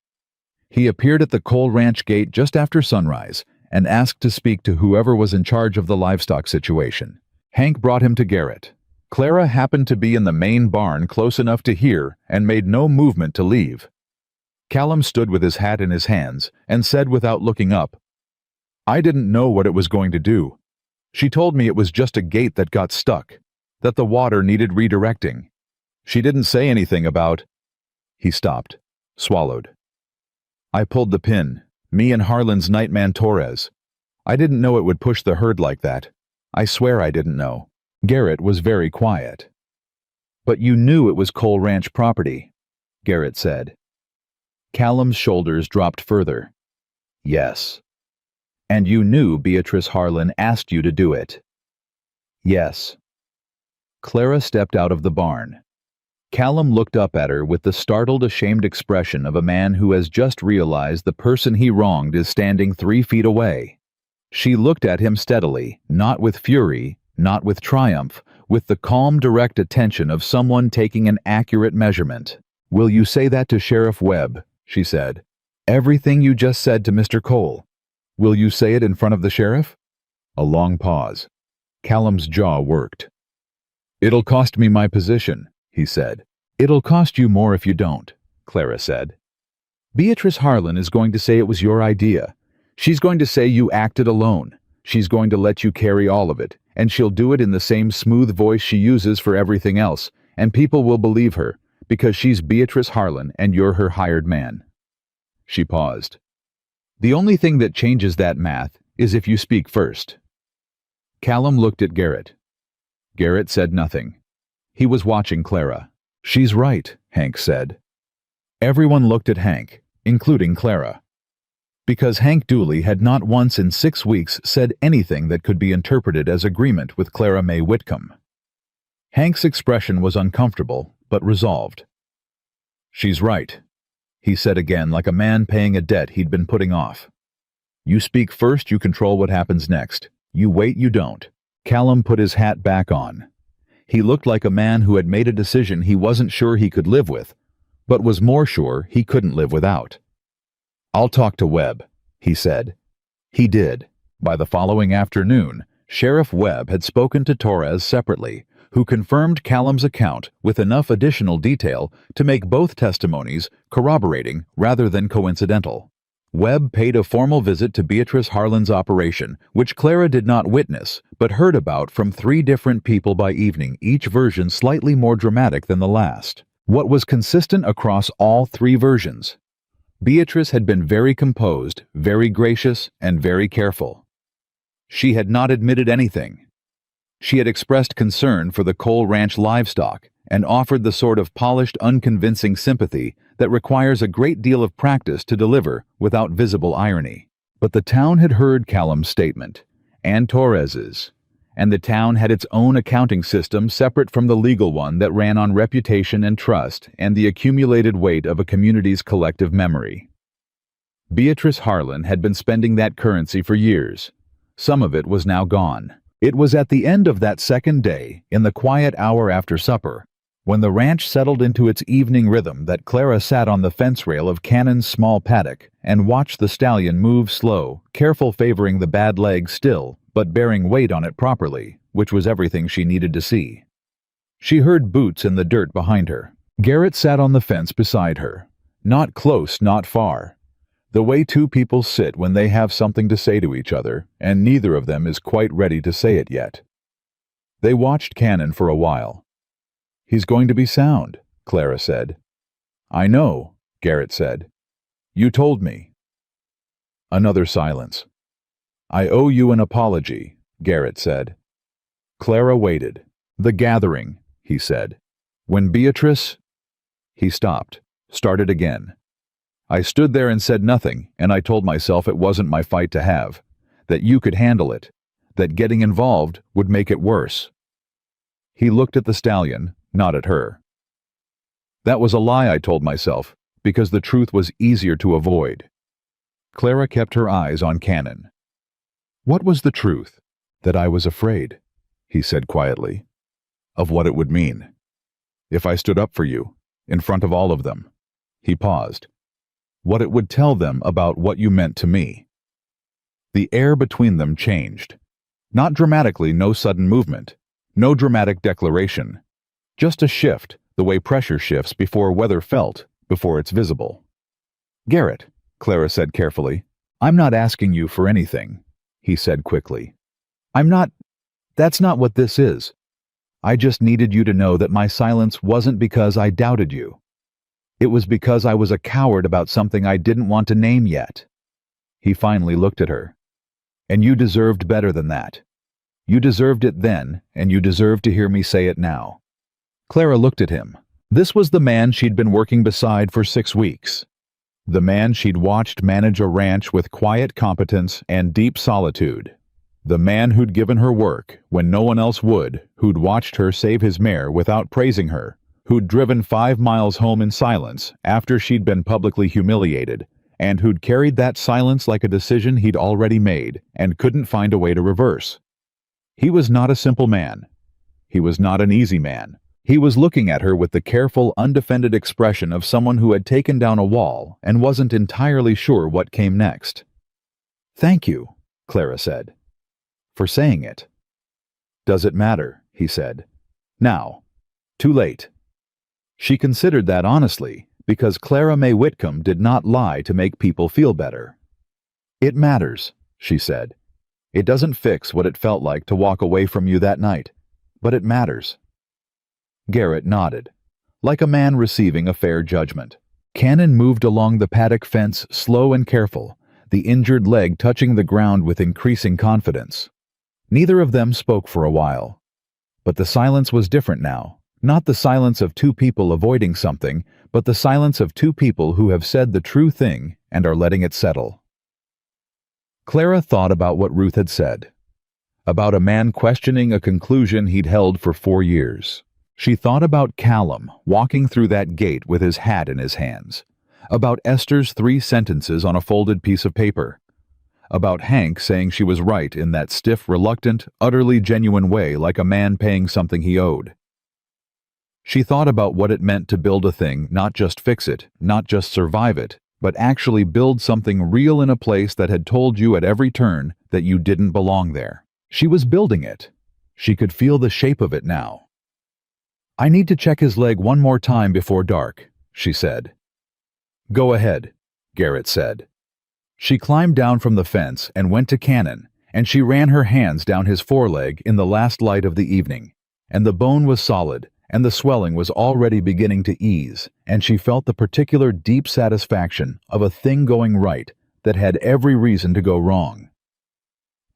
He appeared at the Cole Ranch gate just after sunrise and asked to speak to whoever was in charge of the livestock situation. Hank brought him to Garrett. Clara happened to be in the main barn close enough to hear and made no movement to leave. Callum stood with his hat in his hands and said without looking up, "I didn't know what it was going to do. She told me it was just a gate that got stuck, that the water needed redirecting. She didn't say anything about—" He stopped, swallowed. "I pulled the pin, me and Harlan's nightman Torres. I didn't know it would push the herd like that. I swear I didn't know." Garrett was very quiet. "But you knew it was Cole Ranch property," Garrett said. Callum's shoulders dropped further. "Yes." "And you knew Beatrice Harlan asked you to do it?" "Yes." Clara stepped out of the barn. Callum looked up at her with the startled, ashamed expression of a man who has just realized the person he wronged is standing 3 feet away. She looked at him steadily, not with fury, not with triumph, with the calm, direct attention of someone taking an accurate measurement. "Will you say that to Sheriff Webb?" she said. "Everything you just said to Mr. Cole. Will you say it in front of the sheriff?" A long pause. Callum's jaw worked. "It'll cost me my position," he said. "It'll cost you more if you don't," Clara said. "Beatrice Harlan is going to say it was your idea. She's going to say you acted alone. She's going to let you carry all of it, and she'll do it in the same smooth voice she uses for everything else, and people will believe her, because she's Beatrice Harlan and you're her hired man." She paused. "The only thing that changes that math is if you speak first." Callum looked at Garrett. Garrett said nothing. He was watching Clara. "She's right," Hank said. Everyone looked at Hank, including Clara. Because Hank Dooley had not once in 6 weeks said anything that could be interpreted as agreement with Clara May Whitcomb. Hank's expression was uncomfortable, but resolved. "She's right," he said again, like a man paying a debt he'd been putting off. "You speak first, you control what happens next. You wait, you don't." Callum put his hat back on. He looked like a man who had made a decision he wasn't sure he could live with, but was more sure he couldn't live without. "I'll talk to Webb," he said. He did. By the following afternoon, Sheriff Webb had spoken to Torres separately, who confirmed Callum's account with enough additional detail to make both testimonies corroborating rather than coincidental. Webb paid a formal visit to Beatrice Harlan's operation, which Clara did not witness, but heard about from 3 different people by evening, each version slightly more dramatic than the last. What was consistent across all 3 versions? Beatrice had been very composed, very gracious, and very careful. She had not admitted anything. She had expressed concern for the Cole Ranch livestock and offered the sort of polished, unconvincing sympathy that requires a great deal of practice to deliver without visible irony. But the town had heard Callum's statement, and Torres's, and the town had its own accounting system separate from the legal one that ran on reputation and trust and the accumulated weight of a community's collective memory. Beatrice Harlan had been spending that currency for years. Some of it was now gone. It was at the end of that second day, in the quiet hour after supper, when the ranch settled into its evening rhythm, that Clara sat on the fence rail of Cannon's small paddock and watched the stallion move slow, careful, favoring the bad leg still, but bearing weight on it properly, which was everything she needed to see. She heard boots in the dirt behind her. Garrett sat on the fence beside her. Not close, not far. The way 2 people sit when they have something to say to each other, and neither of them is quite ready to say it yet. They watched Cannon for a while. "He's going to be sound," Clara said. "I know," Garrett said. "You told me." Another silence. "I owe you an apology," Garrett said. Clara waited. "The gathering," he said. "When Beatrice—" He stopped, started again. "I stood there and said nothing, and I told myself it wasn't my fight to have, that you could handle it, that getting involved would make it worse." He looked at the stallion, not at her. "That was a lie, I told myself, because the truth was easier to avoid." Clara kept her eyes on Cannon. "What was the truth?" "That I was afraid," he said quietly. "Of what it would mean. If I stood up for you, in front of all of them." He paused. "What it would tell them about what you meant to me." The air between them changed. Not dramatically, no sudden movement, no dramatic declaration. Just a shift, the way pressure shifts before weather felt, before it's visible. "Garrett," Clara said carefully, "I'm not asking you for anything," he said quickly. That's not what this is. I just needed you to know that my silence wasn't because I doubted you. It was because I was a coward about something I didn't want to name yet." He finally looked at her. "And you deserved better than that. You deserved it then, and you deserve to hear me say it now." Clara looked at him. This was the man she'd been working beside for 6 weeks. The man she'd watched manage a ranch with quiet competence and deep solitude. The man who'd given her work when no one else would, who'd watched her save his mare without praising her, who'd driven 5 miles home in silence after she'd been publicly humiliated, and who'd carried that silence like a decision he'd already made and couldn't find a way to reverse. He was not a simple man. He was not an easy man. He was looking at her with the careful, undefended expression of someone who had taken down a wall and wasn't entirely sure what came next. "Thank you," Clara said, "for saying it." "Does it matter?" he said. "Now. Too late." She considered that honestly, because Clara May Whitcomb did not lie to make people feel better. "It matters," she said. "It doesn't fix what it felt like to walk away from you that night, but it matters." Garrett nodded, like a man receiving a fair judgment. Cannon moved along the paddock fence, slow and careful, the injured leg touching the ground with increasing confidence. Neither of them spoke for a while. But the silence was different now. Not the silence of 2 people avoiding something, but the silence of 2 people who have said the true thing and are letting it settle. Clara thought about what Ruth had said. About a man questioning a conclusion he'd held for 4 years. She thought about Callum walking through that gate with his hat in his hands. About Esther's 3 sentences on a folded piece of paper. About Hank saying she was right in that stiff, reluctant, utterly genuine way, like a man paying something he owed. She thought about what it meant to build a thing, not just fix it, not just survive it, but actually build something real in a place that had told you at every turn that you didn't belong there. She was building it. She could feel the shape of it now. "I need to check his leg one more time before dark," she said. "Go ahead," Garrett said. She climbed down from the fence and went to Cannon, and she ran her hands down his foreleg in the last light of the evening, and the bone was solid, and the swelling was already beginning to ease, and she felt the particular deep satisfaction of a thing going right that had every reason to go wrong.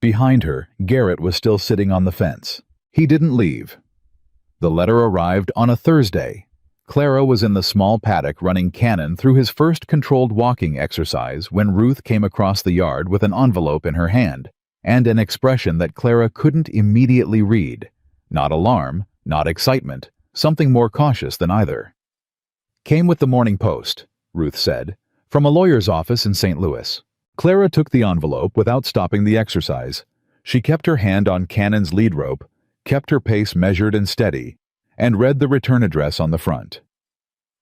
Behind her, Garrett was still sitting on the fence. He didn't leave. The letter arrived on a Thursday. Clara was in the small paddock running Cannon through his first controlled walking exercise when Ruth came across the yard with an envelope in her hand, and an expression that Clara couldn't immediately read. Not alarm, not excitement, something more cautious than either. "Came with the Morning Post," Ruth said, "from a lawyer's office in St. Louis." Clara took the envelope without stopping the exercise. She kept her hand on Cannon's lead rope, kept her pace measured and steady, and read the return address on the front.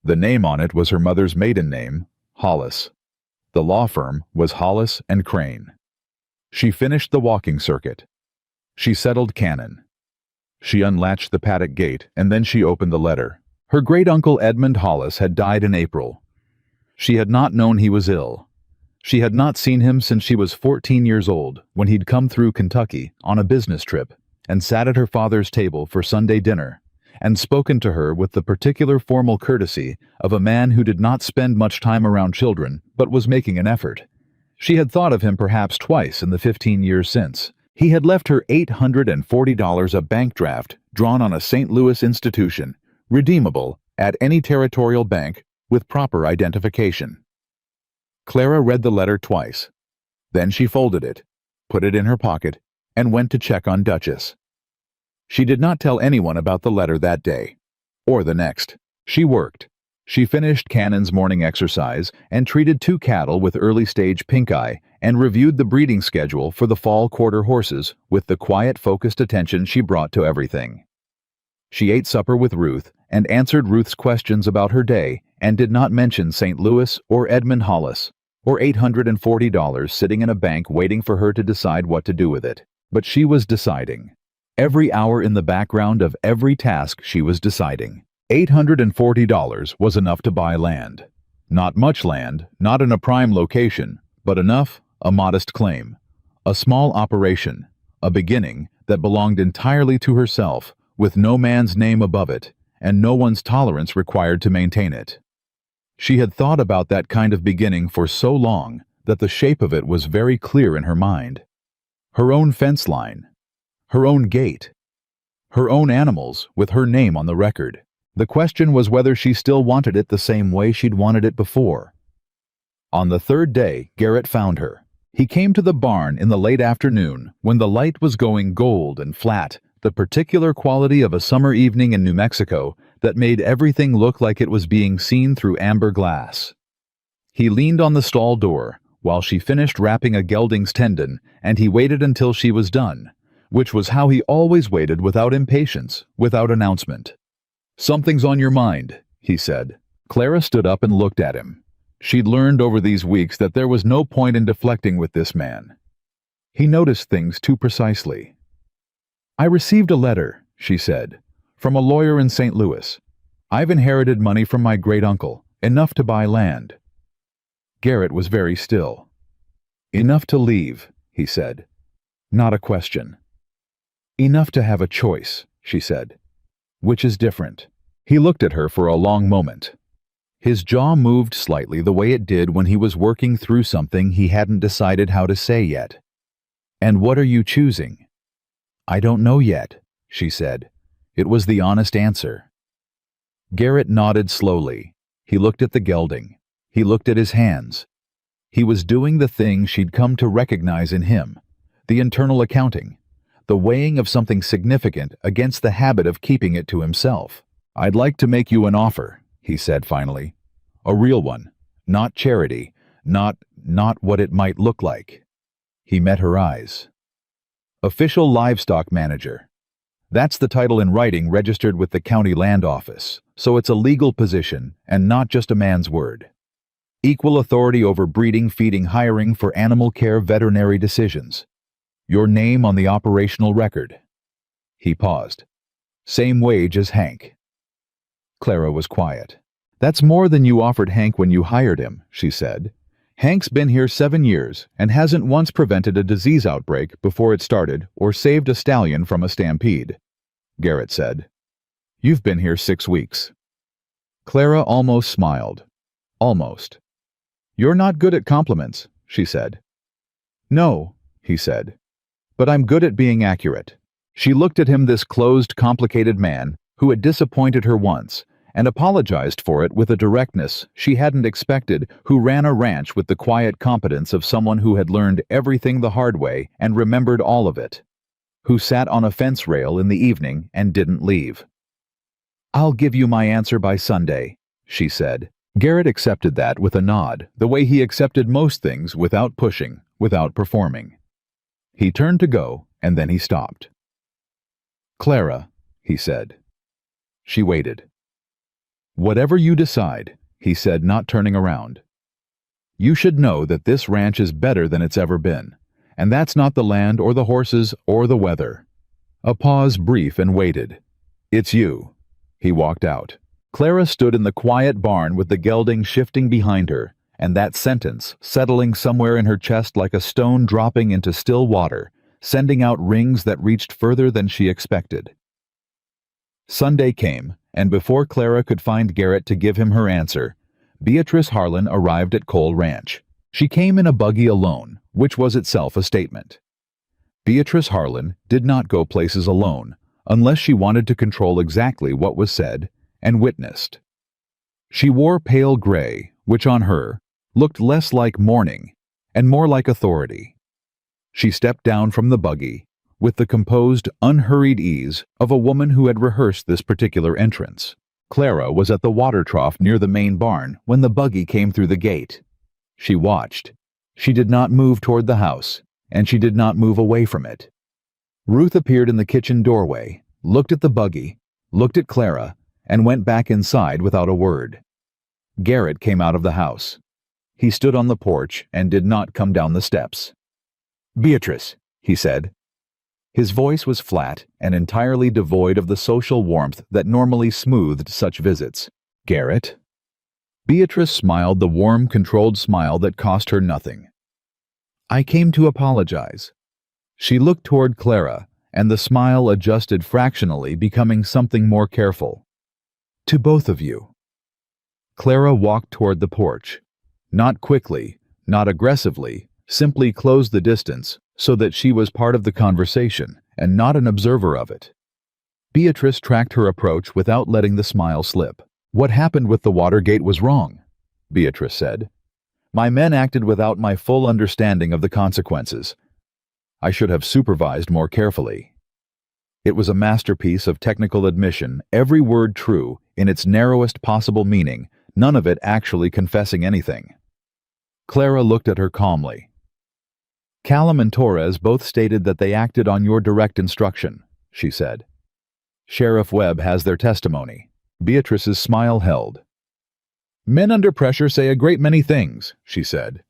The name on it was her mother's maiden name, Hollis. The law firm was Hollis and Crane. She finished the walking circuit. She settled Cannon. She unlatched the paddock gate, and then she opened the letter. Her great-uncle Edmund Hollis had died in April. She had not known he was ill. She had not seen him since she was 14 years old, when he'd come through Kentucky on a business trip and sat at her father's table for Sunday dinner, and spoken to her with the particular formal courtesy of a man who did not spend much time around children but was making an effort. She had thought of him perhaps twice in the 15 years since. He had left her $840 a bank draft drawn on a St. Louis institution, redeemable at any territorial bank with proper identification. Clara read the letter twice. Then she folded it, put it in her pocket, and went to check on Duchess. She did not tell anyone about the letter that day, or the next. She worked. She finished Cannon's morning exercise and treated 2 cattle with early-stage pink eye and reviewed the breeding schedule for the fall quarter horses with the quiet, focused attention she brought to everything. She ate supper with Ruth and answered Ruth's questions about her day and did not mention St. Louis or Edmund Hollis or $840 sitting in a bank waiting for her to decide what to do with it. But she was deciding. Every hour in the background of every task she was deciding. $840 was enough to buy land. Not much land, not in a prime location, but enough, a modest claim. A small operation, a beginning that belonged entirely to herself, with no man's name above it, and no one's tolerance required to maintain it. She had thought about that kind of beginning for so long that the shape of it was very clear in her mind. Her own fence line, her own gate, her own animals with her name on the record. The question was whether she still wanted it the same way she'd wanted it before. On the 3rd day, Garrett found her. He came to the barn in the late afternoon when the light was going gold and flat, the particular quality of a summer evening in New Mexico that made everything look like it was being seen through amber glass. He leaned on the stall door while she finished wrapping a gelding's tendon, and he waited until she was done, which was how he always waited, without impatience, without announcement. "Something's on your mind," he said. Clara stood up and looked at him. She'd learned over these weeks that there was no point in deflecting with this man. He noticed things too precisely. "I received a letter," she said, "from a lawyer in St. Louis. I've inherited money from my great-uncle, enough to buy land." Garrett was very still. "Enough to leave," he said. "Not a question." "Enough to have a choice," she said. "Which is different." He looked at her for a long moment. His jaw moved slightly the way it did when he was working through something he hadn't decided how to say yet. "And what are you choosing?" "I don't know yet," she said. It was the honest answer. Garrett nodded slowly. He looked at the gelding. He looked at his hands. He was doing the thing she'd come to recognize in him, the internal accounting, the weighing of something significant against the habit of keeping it to himself. "I'd like to make you an offer," he said finally. "A real one, not charity, not what it might look like." He met her eyes. "Official livestock manager. That's the title in writing registered with the county land office, so it's a legal position and not just a man's word. Equal authority over breeding, feeding, hiring for animal care, veterinary decisions. Your name on the operational record." He paused. "Same wage as Hank." Clara was quiet. "That's more than you offered Hank when you hired him," she said. "Hank's been here 7 years and hasn't once prevented a disease outbreak before it started or saved a stallion from a stampede," Garrett said. "You've been here 6 weeks." Clara almost smiled. Almost. "You're not good at compliments," she said. "No," he said. "But I'm good at being accurate." She looked at him, this closed, complicated man who had disappointed her once, and apologized for it with a directness she hadn't expected, who ran a ranch with the quiet competence of someone who had learned everything the hard way and remembered all of it, who sat on a fence rail in the evening and didn't leave. "I'll give you my answer by Sunday," she said. Garrett accepted that with a nod, the way he accepted most things, without pushing, without performing. He turned to go, and then he stopped. "Clara," he said. She waited. "Whatever you decide," he said, not turning around. "You should know that this ranch is better than it's ever been, and that's not the land or the horses or the weather." A pause, brief, and waited. "It's you." He walked out. Clara stood in the quiet barn with the gelding shifting behind her, and that sentence settling somewhere in her chest like a stone dropping into still water, sending out rings that reached further than she expected. Sunday came, and before Clara could find Garrett to give him her answer, Beatrice Harlan arrived at Cole Ranch. She came in a buggy alone, which was itself a statement. Beatrice Harlan did not go places alone, unless she wanted to control exactly what was said and witnessed. She wore pale gray, which on her looked less like mourning and more like authority. She stepped down from the buggy with the composed, unhurried ease of a woman who had rehearsed this particular entrance. Clara was at the water trough near the main barn when the buggy came through the gate. She watched. She did not move toward the house, and she did not move away from it. Ruth appeared in the kitchen doorway, looked at the buggy, looked at Clara, and went back inside without a word. Garrett came out of the house. He stood on the porch and did not come down the steps. "Beatrice," he said. His voice was flat and entirely devoid of the social warmth that normally smoothed such visits. "Garrett?" Beatrice smiled, the warm, controlled smile that cost her nothing. "I came to apologize." She looked toward Clara, and the smile adjusted fractionally, becoming something more careful. "To both of you." Clara walked toward the porch. Not quickly, not aggressively, simply closed the distance so that she was part of the conversation and not an observer of it. Beatrice tracked her approach without letting the smile slip. "What happened with the water gate was wrong," Beatrice said. "My men acted without my full understanding of the consequences. I should have supervised more carefully." It was a masterpiece of technical admission, every word true, in its narrowest possible meaning, none of it actually confessing anything. Clara looked at her calmly. "Callum and Torres both stated that they acted on your direct instruction," she said. "Sheriff Webb has their testimony." Beatrice's smile held. "Men under pressure say a great many things," she said.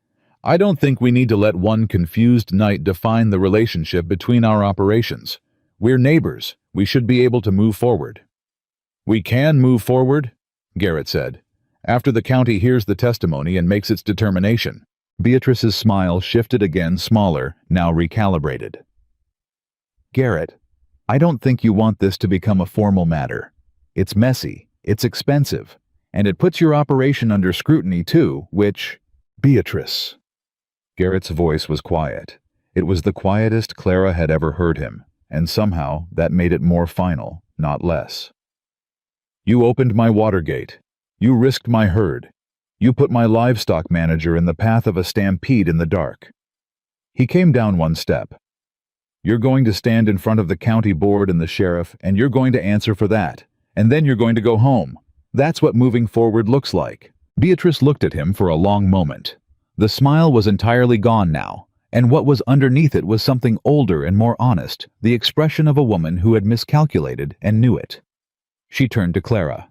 "I don't think we need to let one confused night define the relationship between our operations. We're neighbors. We should be able to move forward." "We can move forward," Garrett said, "after the county hears the testimony and makes its determination." Beatrice's smile shifted again, smaller, now recalibrated. "Garrett, I don't think you want this to become a formal matter. It's messy, it's expensive, and it puts your operation under scrutiny too, which—" "Beatrice." Garrett's voice was quiet. It was the quietest Clara had ever heard him, and somehow that made it more final, not less. "You opened my water gate. You risked my herd. You put my livestock manager in the path of a stampede in the dark." He came down one step. "You're going to stand in front of the county board and the sheriff, and you're going to answer for that. And then you're going to go home. That's what moving forward looks like." Beatrice looked at him for a long moment. The smile was entirely gone now, and what was underneath it was something older and more honest, the expression of a woman who had miscalculated and knew it. She turned to Clara.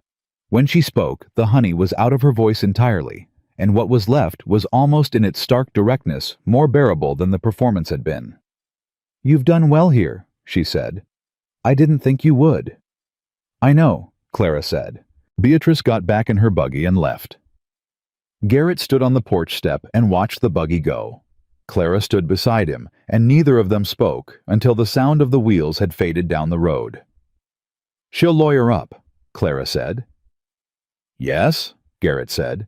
When she spoke, the honey was out of her voice entirely, and what was left was almost in its stark directness more bearable than the performance had been. "You've done well here," she said. "I didn't think you would." "I know," Clara said. Beatrice got back in her buggy and left. Garrett stood on the porch step and watched the buggy go. Clara stood beside him, and neither of them spoke until the sound of the wheels had faded down the road. "She'll lawyer up," Clara said. "Yes," Garrett said.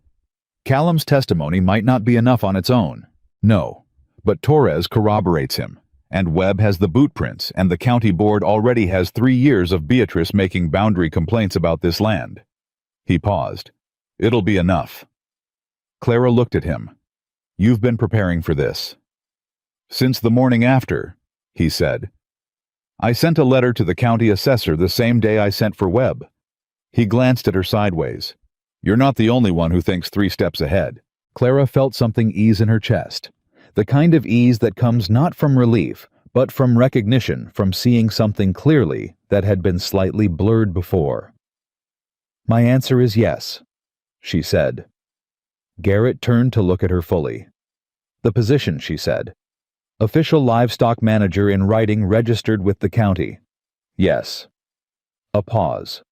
"Callum's testimony might not be enough on its own. No, but Torres corroborates him, and Webb has the boot prints, and the county board already has 3 years of Beatrice making boundary complaints about this land." He paused. "It'll be enough." Clara looked at him. "You've been preparing for this." "Since the morning after," he said. "I sent a letter to the county assessor the same day I sent for Webb." He glanced at her sideways. "You're not the only one who thinks 3 steps ahead." Clara felt something ease in her chest, the kind of ease that comes not from relief, but from recognition, from seeing something clearly that had been slightly blurred before. "My answer is yes," she said. Garrett turned to look at her fully. "The position," she said. "Official livestock manager in writing registered with the county." "Yes." A pause.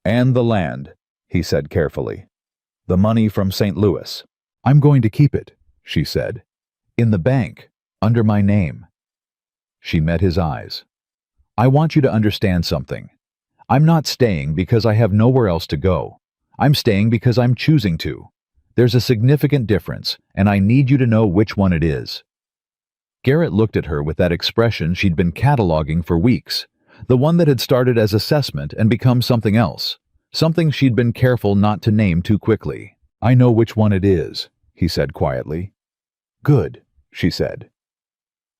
"And the land," he said carefully. "The money from St. Louis." "I'm going to keep it," she said. "In the bank, under my name." She met his eyes. "I want you to understand something. I'm not staying because I have nowhere else to go. I'm staying because I'm choosing to. There's a significant difference, and I need you to know which one it is." Garrett looked at her with that expression she'd been cataloging for weeks, the one that had started as assessment and become something else, something she'd been careful not to name too quickly. "I know which one it is," he said quietly. "Good," she said.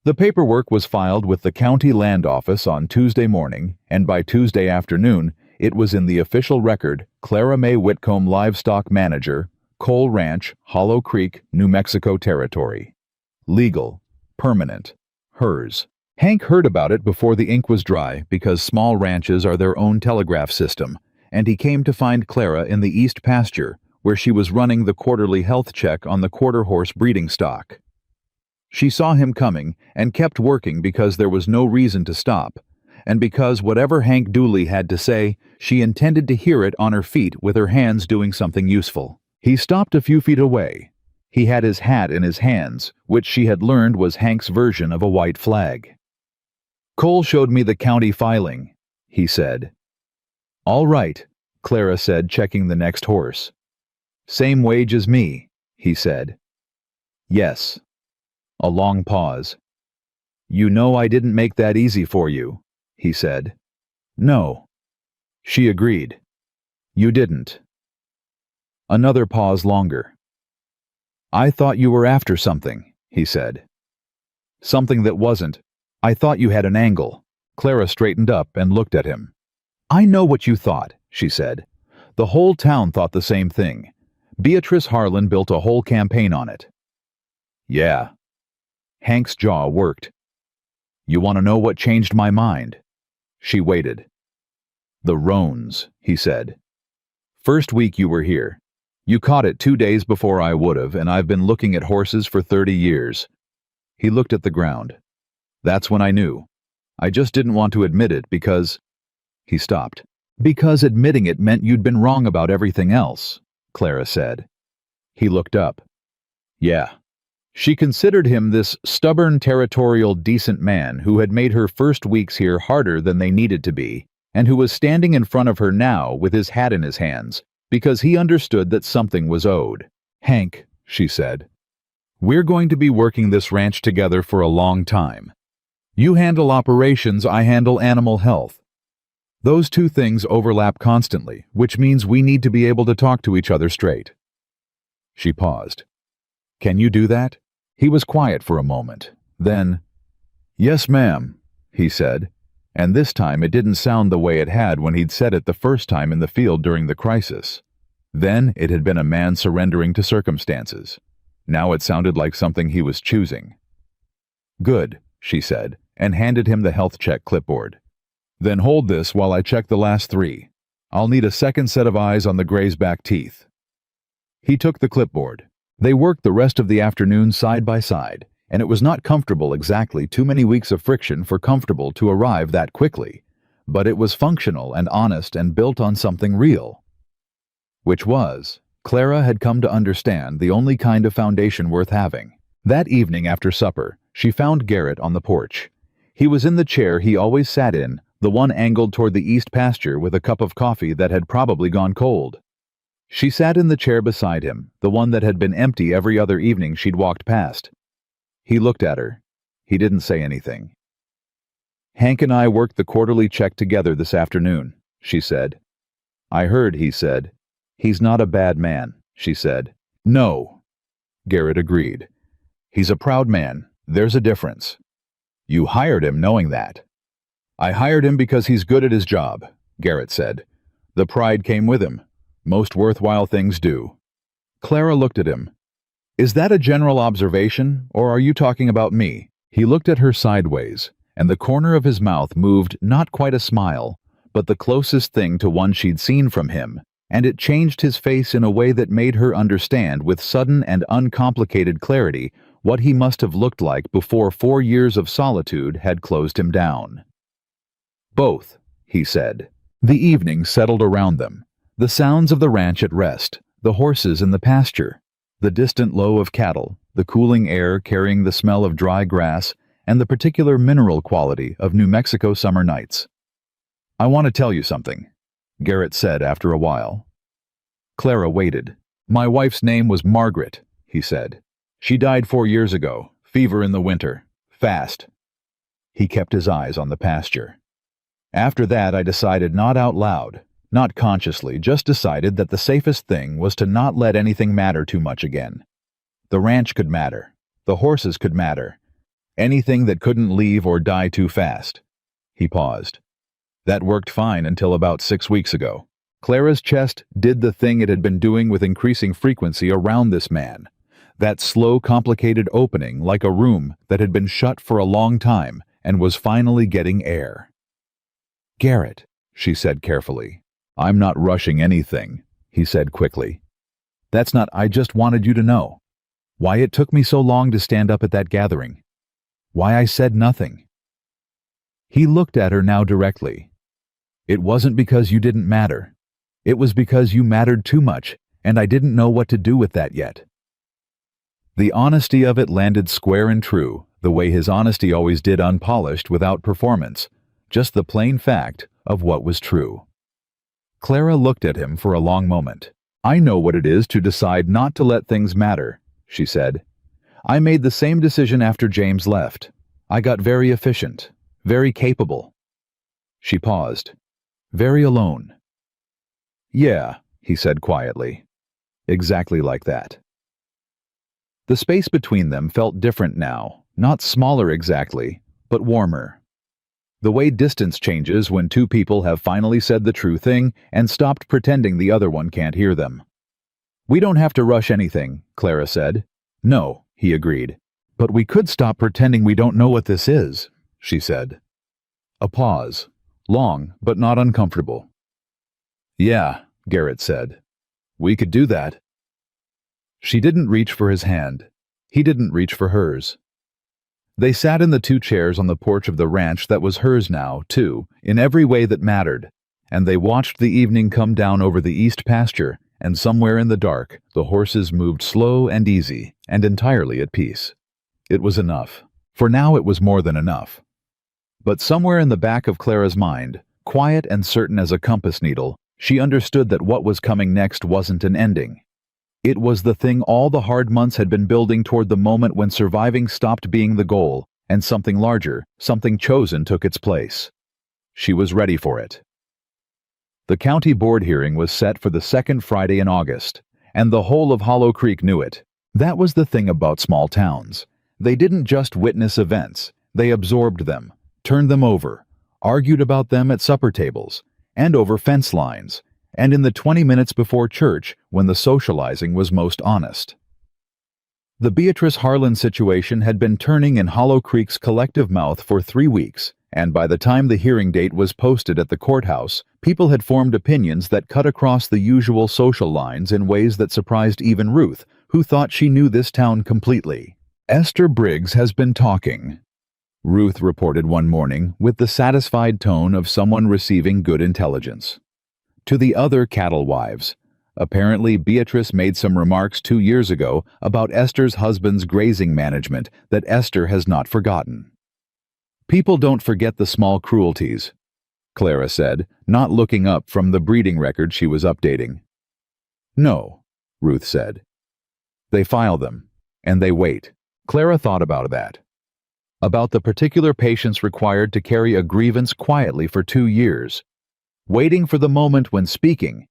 The paperwork was filed with the county land office on Tuesday morning, and by Tuesday afternoon, it was in the official record, Clara May Whitcomb Livestock Manager, Cole Ranch, Hollow Creek, New Mexico Territory. Legal, permanent, hers. Hank heard about it before the ink was dry because small ranches are their own telegraph system, and he came to find Clara in the east pasture, where she was running the quarterly health check on the quarter-horse breeding stock. She saw him coming and kept working because there was no reason to stop, and because whatever Hank Dooley had to say, she intended to hear it on her feet with her hands doing something useful. He stopped a few feet away. He had his hat in his hands, which she had learned was Hank's version of a white flag. "Cole showed me the county filing," he said. "All right," Clara said, checking the next horse. "Same wage as me," he said. "Yes." A long pause. "You know I didn't make that easy for you," he said. "No." She agreed. "You didn't." Another pause longer. "I thought you were after something," he said. "Something that wasn't. I thought you had an angle." Clara straightened up and looked at him. "I know what you thought," she said. "The whole town thought the same thing. Beatrice Harlan built a whole campaign on it." "Yeah." Hank's jaw worked. "You want to know what changed my mind?" She waited. "The roans," he said. "First week you were here. You caught it 2 days before I would have, and I've been looking at horses for 30 years. He looked at the ground. "That's when I knew. I just didn't want to admit it because—" He stopped. "Because admitting it meant you'd been wrong about everything else," Clara said. He looked up. "Yeah." She considered him this stubborn, territorial, decent man who had made her first weeks here harder than they needed to be, and who was standing in front of her now with his hat in his hands, because he understood that something was owed. "Hank," she said, "we're going to be working this ranch together for a long time. You handle operations, I handle animal health. Those two things overlap constantly, which means we need to be able to talk to each other straight." She paused. "Can you do that?" He was quiet for a moment. Then, "Yes, ma'am," he said, and this time it didn't sound the way it had when he'd said it the first time in the field during the crisis. Then it had been a man surrendering to circumstances. Now it sounded like something he was choosing. "Good," she said, and handed him the health check clipboard. "Then hold this while I check the last 3. I'll need a second set of eyes on the gray's back teeth." He took the clipboard. They worked the rest of the afternoon side by side, and it was not comfortable exactly, too many weeks of friction for comfortable to arrive that quickly, but it was functional and honest and built on something real. Which was, Clara had come to understand, the only kind of foundation worth having. That evening after supper, she found Garrett on the porch. He was in the chair he always sat in, the one angled toward the east pasture, with a cup of coffee that had probably gone cold. She sat in the chair beside him, the one that had been empty every other evening she'd walked past. He looked at her. He didn't say anything. "Hank and I worked the quarterly check together this afternoon," she said. "I heard," he said. "He's not a bad man," she said. "No," Garrett agreed. "He's a proud man. There's a difference." "You hired him knowing that." "I hired him because he's good at his job," Garrett said. "The pride came with him. Most worthwhile things do." Clara looked at him. "Is that a general observation, or are you talking about me?" He looked at her sideways, and the corner of his mouth moved, not quite a smile, but the closest thing to one she'd seen from him, and it changed his face in a way that made her understand with sudden and uncomplicated clarity what he must have looked like before 4 years of solitude had closed him down. "Both," he said. The evening settled around them. The sounds of the ranch at rest, the horses in the pasture, the distant low of cattle, the cooling air carrying the smell of dry grass, and the particular mineral quality of New Mexico summer nights. "I want to tell you something," Garrett said after a while. Clara waited. "My wife's name was Margaret," he said. "She died 4 years ago, fever in the winter, fast." He kept his eyes on the pasture. "After that I decided, not out loud, not consciously, just decided that the safest thing was to not let anything matter too much again. The ranch could matter. The horses could matter. Anything that couldn't leave or die too fast." He paused. "That worked fine until about 6 weeks ago." Clara's chest did the thing it had been doing with increasing frequency around this man. That slow, complicated opening, like a room that had been shut for a long time and was finally getting air. "Garrett," she said carefully. "I'm not rushing anything," he said quickly. "That's not, I just wanted you to know. Why it took me so long to stand up at that gathering. Why I said nothing." He looked at her now directly. "It wasn't because you didn't matter. It was because you mattered too much, and I didn't know what to do with that yet." The honesty of it landed square and true, the way his honesty always did, unpolished, without performance, just the plain fact of what was true. Clara looked at him for a long moment. "I know what it is to decide not to let things matter," she said. "I made the same decision after James left. I got very efficient, very capable." She paused. "Very alone." "Yeah," he said quietly. "Exactly like that." The space between them felt different now, not smaller exactly, but warmer. The way distance changes when two people have finally said the true thing and stopped pretending the other one can't hear them. "We don't have to rush anything," Clara said. "No," he agreed. "But we could stop pretending we don't know what this is," she said. A pause, long but not uncomfortable. "Yeah," Garrett said. "We could do that." She didn't reach for his hand. He didn't reach for hers. They sat in the 2 chairs on the porch of the ranch that was hers now, too, in every way that mattered, and they watched the evening come down over the east pasture, and somewhere in the dark, the horses moved slow and easy, and entirely at peace. It was enough. For now it was more than enough. But somewhere in the back of Clara's mind, quiet and certain as a compass needle, she understood that what was coming next wasn't an ending. It was the thing all the hard months had been building toward, the moment when surviving stopped being the goal, and something larger, something chosen, took its place. She was ready for it. The county board hearing was set for the 2nd Friday in August, and the whole of Hollow Creek knew it. That was the thing about small towns. They didn't just witness events, they absorbed them, turned them over, argued about them at supper tables, and over fence lines, and in the 20 minutes before church when the socializing was most honest. The Beatrice Harlan situation had been turning in Hollow Creek's collective mouth for 3 weeks, and by the time the hearing date was posted at the courthouse, people had formed opinions that cut across the usual social lines in ways that surprised even Ruth, who thought she knew this town completely. "Esther Briggs has been talking," Ruth reported one morning with the satisfied tone of someone receiving good intelligence, "to the other cattle wives. Apparently, Beatrice made some remarks 2 years ago about Esther's husband's grazing management that Esther has not forgotten. People don't forget the small cruelties, Clara said, not looking up from the breeding record she was updating. No, Ruth said. They file them, and they wait. Clara thought about that. About the particular patience required to carry a grievance quietly for 2 years, waiting for the moment when speaking,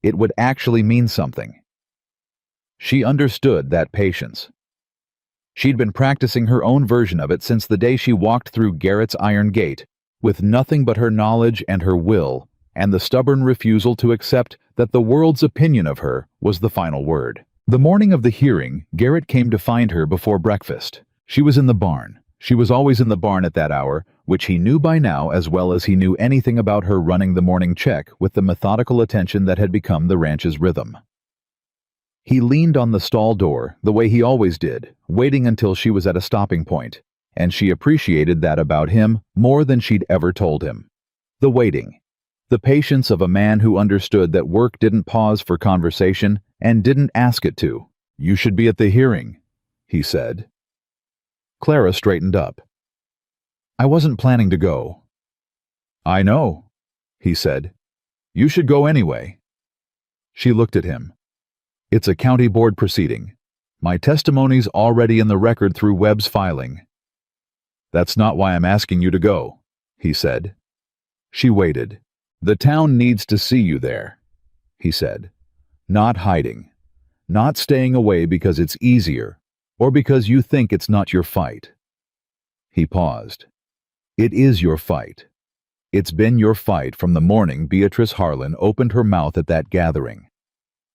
it would actually mean something. She understood that patience. She'd been practicing her own version of it since the day she walked through Garrett's iron gate, with nothing but her knowledge and her will, and the stubborn refusal to accept that the world's opinion of her was the final word. The morning of the hearing, Garrett came to find her before breakfast. She was in the barn. She was always in the barn at that hour, which he knew by now as well as he knew anything about her running the morning check with the methodical attention that had become the ranch's rhythm. He leaned on the stall door the way he always did, waiting until she was at a stopping point, and she appreciated that about him more than she'd ever told him. The waiting. The patience of a man who understood that work didn't pause for conversation and didn't ask it to. "You should be at the hearing," he said. Clara straightened up. "I wasn't planning to go." "I know," he said. "You should go anyway." She looked at him. "It's a county board proceeding. My testimony's already in the record through Webb's filing." "That's not why I'm asking you to go," he said. She waited. "The town needs to see you there," he said. "Not hiding. Not staying away because it's easier, or because you think it's not your fight." He paused. "It is your fight. It's been your fight from the morning Beatrice Harlan opened her mouth at that gathering.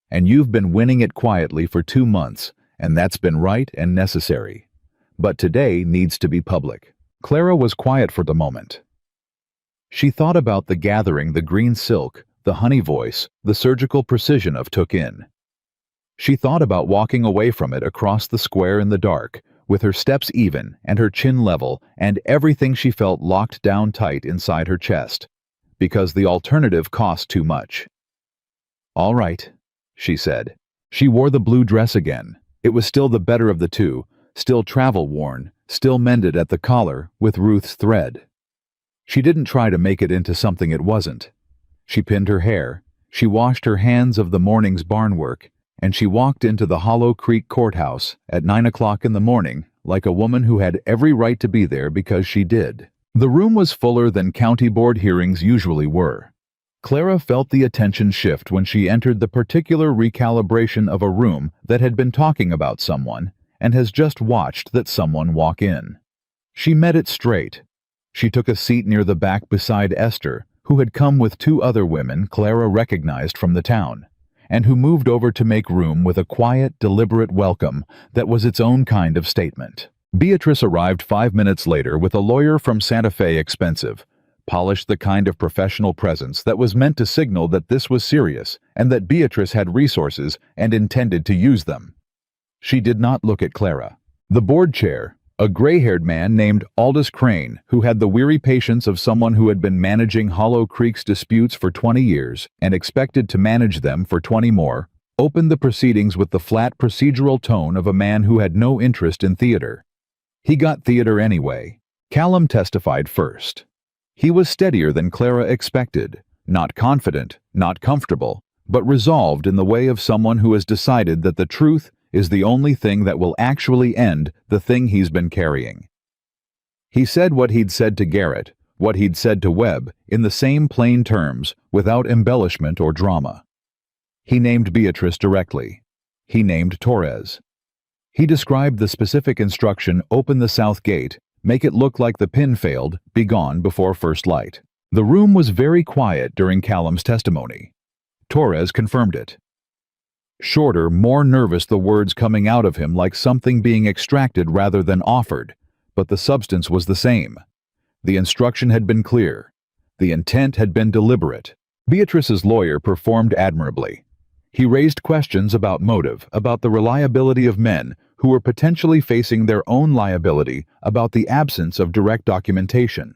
And you've been winning it quietly for 2 months, and that's been right and necessary. But today needs to be public." Clara was quiet for the moment. She thought about the gathering the green silk, the honey voice, the surgical precision of took in. She thought about walking away from it across the square in the dark, with her steps even and her chin level and everything she felt locked down tight inside her chest, because the alternative cost too much. "All right," she said. She wore the blue dress again. It was still the better of the two, still travel-worn, still mended at the collar with Ruth's thread. She didn't try to make it into something it wasn't. She pinned her hair, she washed her hands of the morning's barn work, and she walked into the Hollow Creek courthouse at 9 o'clock in the morning like a woman who had every right to be there because she did. The room was fuller than county board hearings usually were. Clara felt the attention shift when she entered the particular recalibration of a room that had been talking about someone and has just watched that someone walk in. She met it straight. She took a seat near the back beside Esther, who had come with 2 other women Clara recognized from the town, and who moved over to make room with a quiet, deliberate welcome that was its own kind of statement. Beatrice arrived 5 minutes later with a lawyer from Santa Fe Expensive, polished the kind of professional presence that was meant to signal that this was serious and that Beatrice had resources and intended to use them. She did not look at Clara. The board chair, a gray-haired man named Aldous Crane, who had the weary patience of someone who had been managing Hollow Creek's disputes for 20 years and expected to manage them for 20 more, opened the proceedings with the flat procedural tone of a man who had no interest in theater. He got theater anyway. Callum testified first. He was steadier than Clara expected, not confident, not comfortable, but resolved in the way of someone who has decided that the truth is the only thing that will actually end the thing he's been carrying. He said what he'd said to Garrett, what he'd said to Webb, in the same plain terms, without embellishment or drama. He named Beatrice directly. He named Torres. He described the specific instruction, "Open the south gate, make it look like the pin failed, be gone before first light." The room was very quiet during Callum's testimony. Torres confirmed it. Shorter, more nervous, the words coming out of him like something being extracted rather than offered, but the substance was the same. The instruction had been clear. The intent had been deliberate. Beatrice's lawyer performed admirably. He raised questions about motive, about the reliability of men who were potentially facing their own liability, about the absence of direct documentation.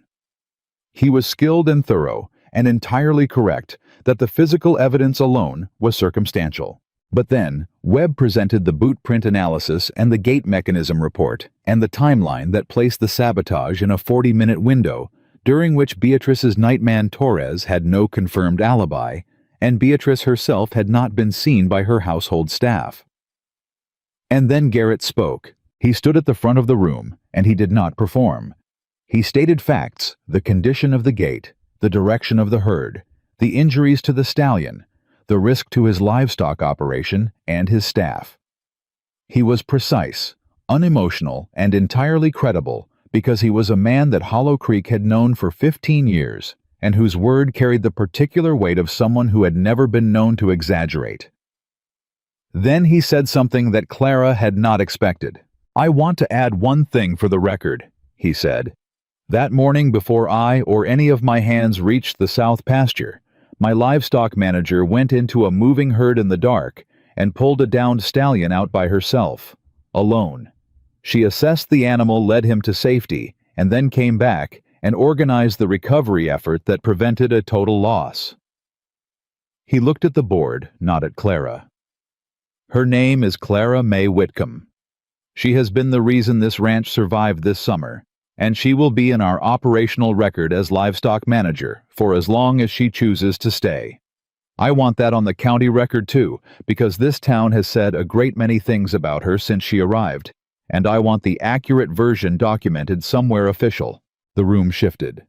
He was skilled and thorough, and entirely correct that the physical evidence alone was circumstantial. But then, Webb presented the boot print analysis and the gate mechanism report, and the timeline that placed the sabotage in a 40-minute window, during which Beatrice's nightman Torres had no confirmed alibi, and Beatrice herself had not been seen by her household staff. And then Garrett spoke. He stood at the front of the room, and he did not perform. He stated facts: the condition of the gate, the direction of the herd, the injuries to the stallion, the risk to his livestock operation and his staff. He was precise, unemotional, and entirely credible because he was a man that Hollow Creek had known for 15 years and whose word carried the particular weight of someone who had never been known to exaggerate. Then he said something that Clara had not expected. "I want to add one thing for the record," he said. "That morning before I or any of my hands reached the south pasture, my livestock manager went into a moving herd in the dark and pulled a downed stallion out by herself, alone. She assessed the animal, led him to safety, and then came back and organized the recovery effort that prevented a total loss." He looked at the board, not at Clara. "Her name is Clara May Whitcomb. She has been the reason this ranch survived this summer, and she will be in our operational record as livestock manager for as long as she chooses to stay. I want that on the county record too, because this town has said a great many things about her since she arrived, and I want the accurate version documented somewhere official." The room shifted.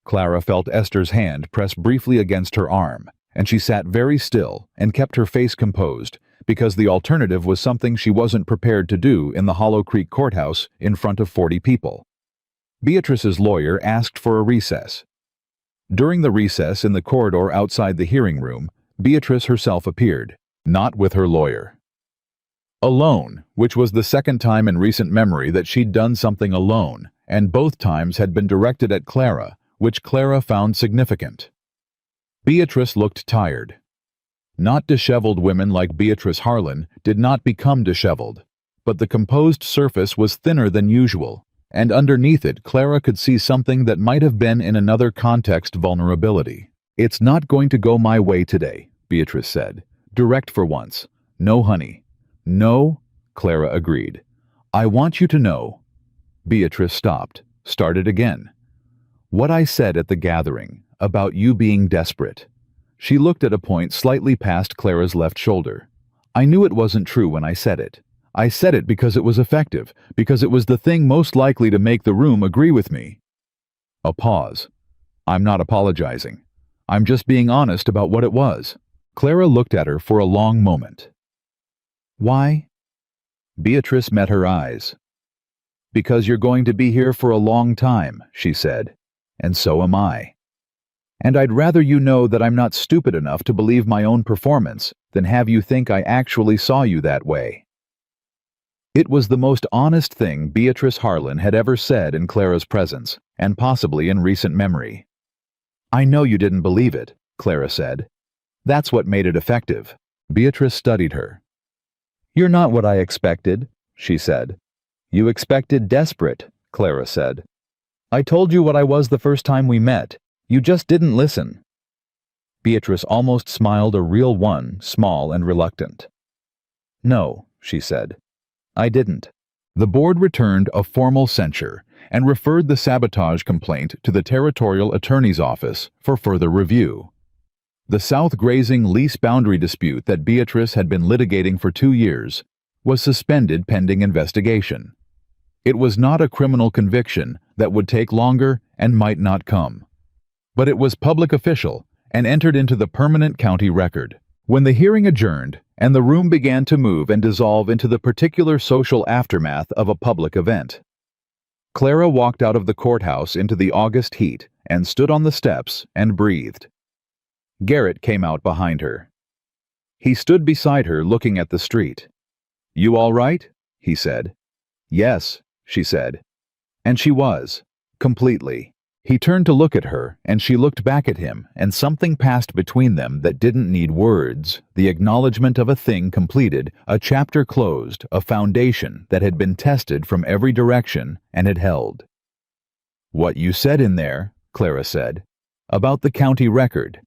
Clara felt Esther's hand press briefly against her arm, and she sat very still and kept her face composed, because the alternative was something she wasn't prepared to do in the Hollow Creek courthouse in front of 40 people. Beatrice's lawyer asked for a recess. During the recess in the corridor outside the hearing room, Beatrice herself appeared, not with her lawyer. Alone, which was the second time in recent memory that she'd done something alone, and both times had been directed at Clara, which Clara found significant. Beatrice looked tired. Not disheveled women like Beatrice Harlan did not become disheveled, but the composed surface was thinner than usual, and underneath it Clara could see something that might have been in another context vulnerability. "It's not going to go my way today," Beatrice said. "Direct for once. No honey." "No," Clara agreed. "I want you to know." Beatrice stopped, started again. "What I said at the gathering, about you being desperate." She looked at a point slightly past Clara's left shoulder. "I knew it wasn't true when I said it. I said it because it was effective, because it was the thing most likely to make the room agree with me." A pause. "I'm not apologizing. I'm just being honest about what it was." Clara looked at her for a long moment. "Why?" Beatrice met her eyes. "Because you're going to be here for a long time," she said, "and so am I. And I'd rather you know that I'm not stupid enough to believe my own performance than have you think I actually saw you that way." It was the most honest thing Beatrice Harlan had ever said in Clara's presence, and possibly in recent memory. "I know you didn't believe it," Clara said. "That's what made it effective." Beatrice studied her. "You're not what I expected," she said. "You expected desperate," Clara said. "I told you what I was the first time we met. You just didn't listen." Beatrice almost smiled, a real one, small and reluctant. "No," she said. "I didn't." The board returned a formal censure and referred the sabotage complaint to the Territorial Attorney's Office for further review. The South grazing lease boundary dispute that Beatrice had been litigating for 2 years was suspended pending investigation. It was not a criminal conviction that would take longer and might not come. But it was public official and entered into the permanent county record. When the hearing adjourned and the room began to move and dissolve into the particular social aftermath of a public event, Clara walked out of the courthouse into the August heat and stood on the steps and breathed. Garrett came out behind her. He stood beside her looking at the street. "You all right?" he said. "Yes," she said. And she was, completely. He turned to look at her, and she looked back at him, and something passed between them that didn't need words, the acknowledgement of a thing completed, a chapter closed, a foundation that had been tested from every direction and had held. "What you said in there," Clara said, About the county record.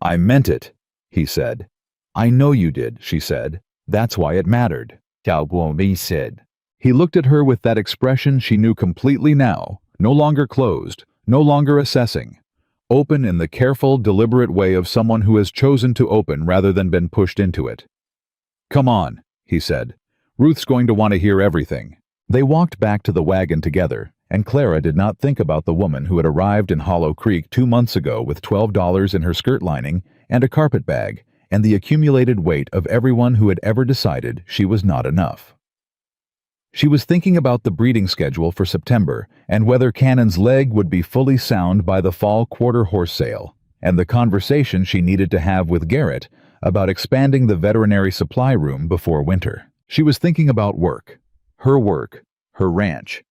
I meant it, he said. I know you did, she said. That's why it mattered, Cowboy said. He looked at her with that expression she knew completely now, no longer closed, no longer assessing. Open in the careful, deliberate way of someone who has chosen to open rather than been pushed into it. Come on, he said. Ruth's going to want to hear everything. They walked back to the wagon together, and Clara did not think about the woman who had arrived in Hollow Creek 2 months ago with $12 in her skirt lining and a carpet bag, and the accumulated weight of everyone who had ever decided she was not enough. She was thinking about the breeding schedule for September and whether Cannon's leg would be fully sound by the fall quarter horse sale, and the conversation she needed to have with Garrett about expanding the veterinary supply room before winter. She was thinking about work, her ranch.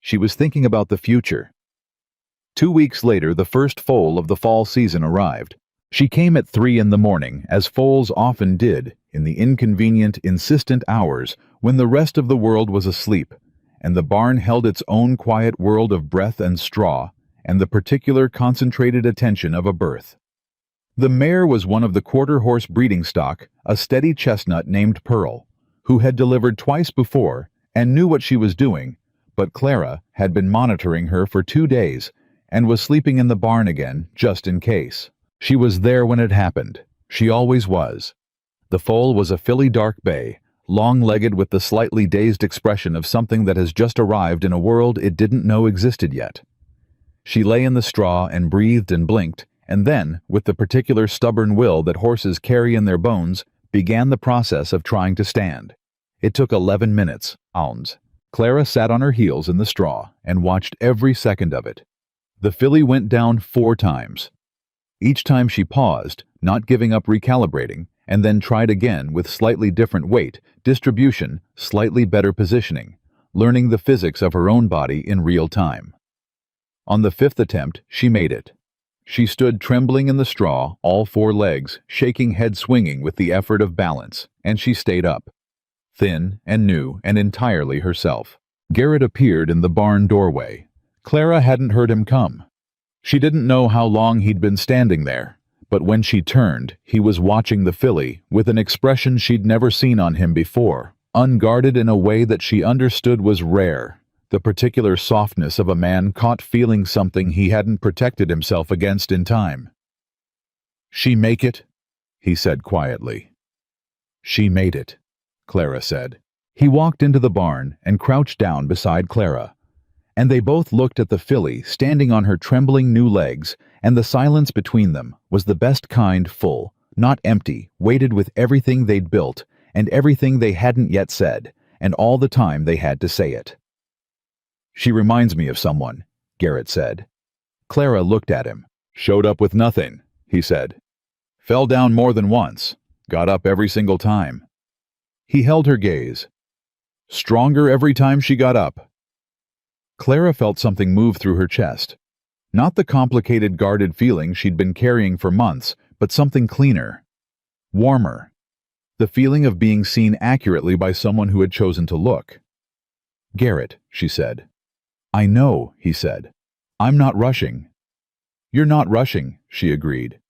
She was thinking about the future. 2 weeks later, the first foal of the fall season arrived. She came at 3 in the morning, as foals often did, in the inconvenient, insistent hours when the rest of the world was asleep, and the barn held its own quiet world of breath and straw, and the particular concentrated attention of a birth. The mare was one of the quarter-horse breeding stock, a steady chestnut named Pearl, who had delivered twice before and knew what she was doing, but Clara had been monitoring her for 2 days and was sleeping in the barn again, just in case. She was there when it happened. She always was. The foal was a filly dark bay, long-legged with the slightly dazed expression of something that has just arrived in a world it didn't know existed yet. She lay in the straw and breathed and blinked, and then, with the particular stubborn will that horses carry in their bones, began the process of trying to stand. It took 11 minutes, ounds. Clara sat on her heels in the straw and watched every second of it. The filly went down 4 times. Each time she paused, not giving up recalibrating, and then tried again with slightly different weight, distribution, slightly better positioning, learning the physics of her own body in real time. On the 5th attempt, she made it. She stood trembling in the straw, all 4 legs, shaking head swinging with the effort of balance, and she stayed up. Thin and new and entirely herself. Garrett appeared in the barn doorway. Clara hadn't heard him come. She didn't know how long he'd been standing there, but when she turned, he was watching the filly with an expression she'd never seen on him before, unguarded in a way that she understood was rare, the particular softness of a man caught feeling something he hadn't protected himself against in time. "She make it?" he said quietly. "She made it," Clara said. He walked into the barn and crouched down beside Clara, and they both looked at the filly standing on her trembling new legs, and the silence between them was the best kind, full, not empty, weighted with everything they'd built and everything they hadn't yet said, and all the time they had to say it. "She reminds me of someone," Garrett said. Clara looked at him. "Showed up with nothing," he said. "Fell down more than once. Got up every single time." He held her gaze. "Stronger every time she got up." Clara felt something move through her chest. Not the complicated, guarded feeling she'd been carrying for months, but something cleaner. Warmer. The feeling of being seen accurately by someone who had chosen to look. "Garrett," she said. "I know," he said. "I'm not rushing." "You're not rushing," she agreed.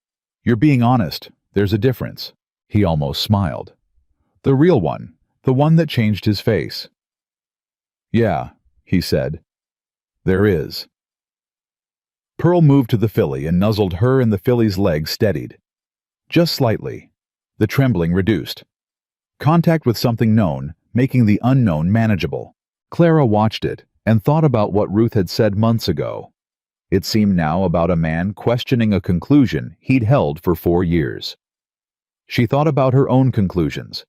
"You're being honest. There's a difference." He almost smiled. "The real one. The one that changed his face." "Yeah," he said. "There is." Pearl moved to the filly and nuzzled her, and the filly's legs steadied. Just slightly. The trembling reduced. Contact with something known, making the unknown manageable. Clara watched it and thought about what Ruth had said months ago. It seemed now about a man questioning a conclusion he'd held for 4 years. She thought about her own conclusions,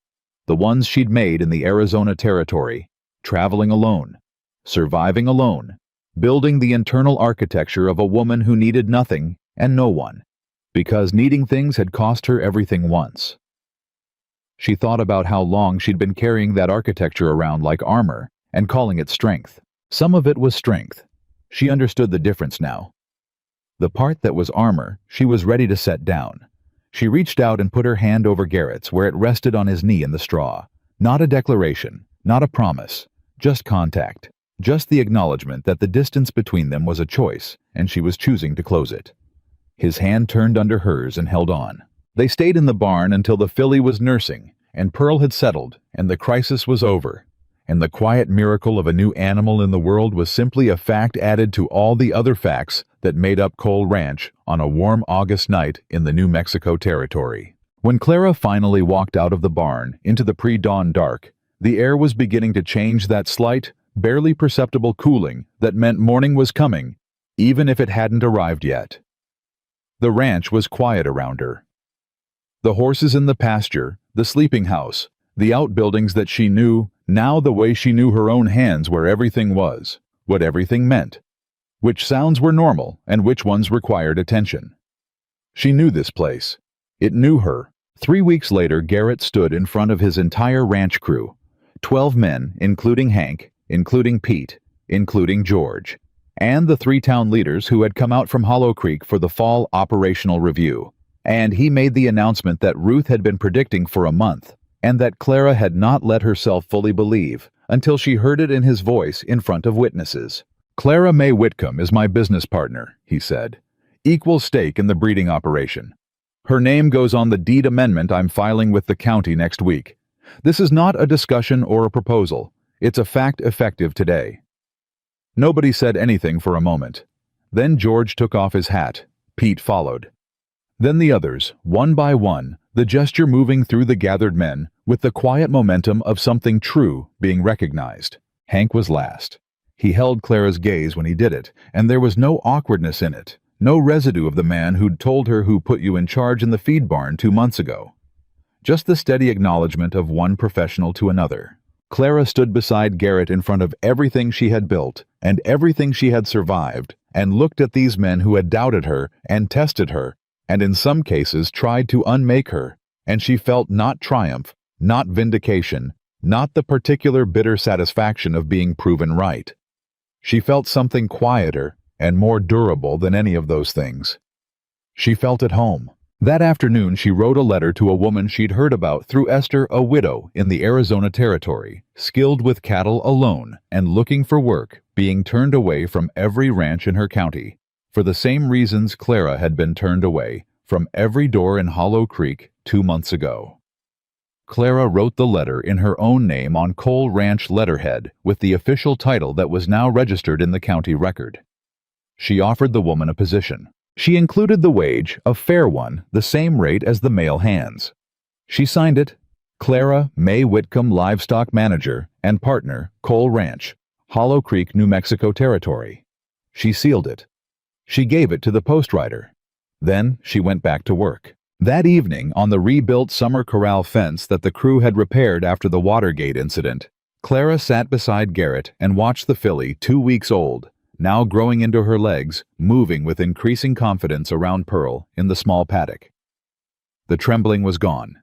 the ones she'd made in the Arizona territory, traveling alone, surviving alone, building the internal architecture of a woman who needed nothing and no one, because needing things had cost her everything once. She thought about how long she'd been carrying that architecture around like armor and calling it strength. Some of it was strength. She understood the difference now. The part that was armor, she was ready to set down. She reached out and put her hand over Garrett's where it rested on his knee in the straw. Not a declaration, not a promise, just contact. Just the acknowledgement that the distance between them was a choice, and she was choosing to close it. His hand turned under hers and held on. They stayed in the barn until the filly was nursing, and Pearl had settled, and the crisis was over. And the quiet miracle of a new animal in the world was simply a fact added to all the other facts that made up Cole Ranch on a warm August night in the New Mexico territory. When Clara finally walked out of the barn into the pre-dawn dark, the air was beginning to change that slight, barely perceptible cooling that meant morning was coming, even if it hadn't arrived yet. The ranch was quiet around her. The horses in the pasture, the sleeping house, the outbuildings that she knew, now the way she knew her own hands where everything was, what everything meant, which sounds were normal and which ones required attention. She knew this place. It knew her. 3 weeks later, Garrett stood in front of his entire ranch crew, 12 men, including Hank, including Pete, including George, and the 3 town leaders who had come out from Hollow Creek for the fall operational review. And he made the announcement that Ruth had been predicting for a month, and that Clara had not let herself fully believe until she heard it in his voice in front of witnesses. "Clara May Whitcomb is my business partner," he said. "Equal stake in the breeding operation. Her name goes on the deed amendment I'm filing with the county next week. This is not a discussion or a proposal. It's a fact effective today." Nobody said anything for a moment. Then George took off his hat. Pete followed. Then the others, one by one, the gesture moving through the gathered men with the quiet momentum of something true being recognized. Hank was last. He held Clara's gaze when he did it, and there was no awkwardness in it, no residue of the man who'd told her who put you in charge in the feed barn 2 months ago. Just the steady acknowledgement of one professional to another. Clara stood beside Garrett in front of everything she had built and everything she had survived, and looked at these men who had doubted her and tested her, and in some cases tried to unmake her, and she felt not triumph, not vindication, not the particular bitter satisfaction of being proven right. She felt something quieter and more durable than any of those things. She felt at home. That afternoon she wrote a letter to a woman she'd heard about through Esther, a widow in the Arizona territory, skilled with cattle alone and looking for work, being turned away from every ranch in her county, for the same reasons Clara had been turned away from every door in Hollow Creek 2 months ago. Clara wrote the letter in her own name on Cole Ranch letterhead with the official title that was now registered in the county record. She offered the woman a position. She included the wage, a fair one, the same rate as the male hands. She signed it, Clara May Whitcomb, livestock manager and partner, Cole Ranch, Hollow Creek, New Mexico territory. She sealed it. She gave it to the postwriter. Then she went back to work. That evening, on the rebuilt summer corral fence that the crew had repaired after the Watergate incident, Clara sat beside Garrett and watched the filly, 2 weeks old, now growing into her legs, moving with increasing confidence around Pearl in the small paddock. The trembling was gone.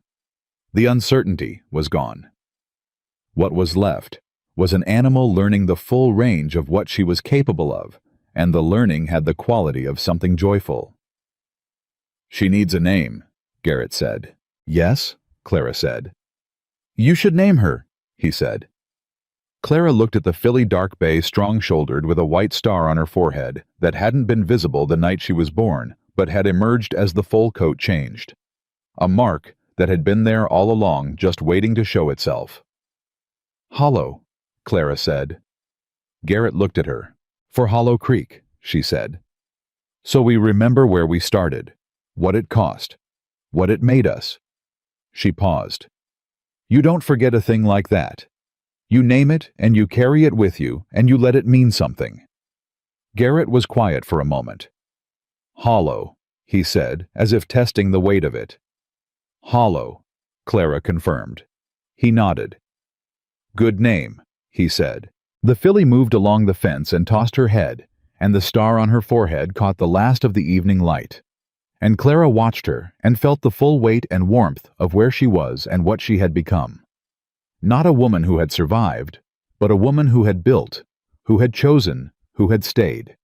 The uncertainty was gone. What was left was an animal learning the full range of what she was capable of, and the learning had the quality of something joyful. "She needs a name," Garrett said. "Yes," Clara said. "You should name her," he said. Clara looked at the filly dark bay, strong-shouldered with a white star on her forehead that hadn't been visible the night she was born, but had emerged as the foal coat changed. A mark that had been there all along, just waiting to show itself. "Hollow," Clara said. Garrett looked at her. "For Hollow Creek," she said. "So we remember where we started, what it cost, what it made us." She paused. "You don't forget a thing like that. You name it, and you carry it with you, and you let it mean something." Garrett was quiet for a moment. "Hollow," he said, as if testing the weight of it. "Hollow," Clara confirmed. He nodded. "Good name," he said. The filly moved along the fence and tossed her head, and the star on her forehead caught the last of the evening light. And Clara watched her and felt the full weight and warmth of where she was and what she had become. Not a woman who had survived, but a woman who had built, who had chosen, who had stayed.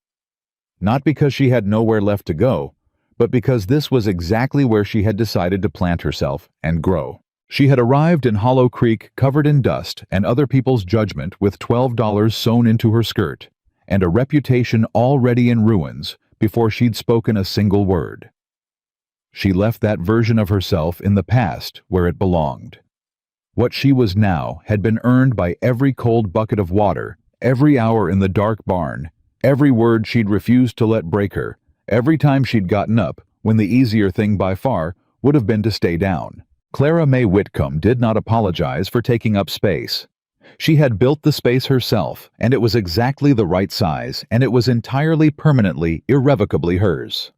Not because she had nowhere left to go, but because this was exactly where she had decided to plant herself and grow. She had arrived in Hollow Creek covered in dust and other people's judgment with $12 sewn into her skirt, and a reputation already in ruins before she'd spoken a single word. She left that version of herself in the past where it belonged. What she was now had been earned by every cold bucket of water, every hour in the dark barn, every word she'd refused to let break her, every time she'd gotten up, when the easier thing by far would have been to stay down. Clara May Whitcomb did not apologize for taking up space. She had built the space herself, and it was exactly the right size, and it was entirely, permanently, irrevocably hers.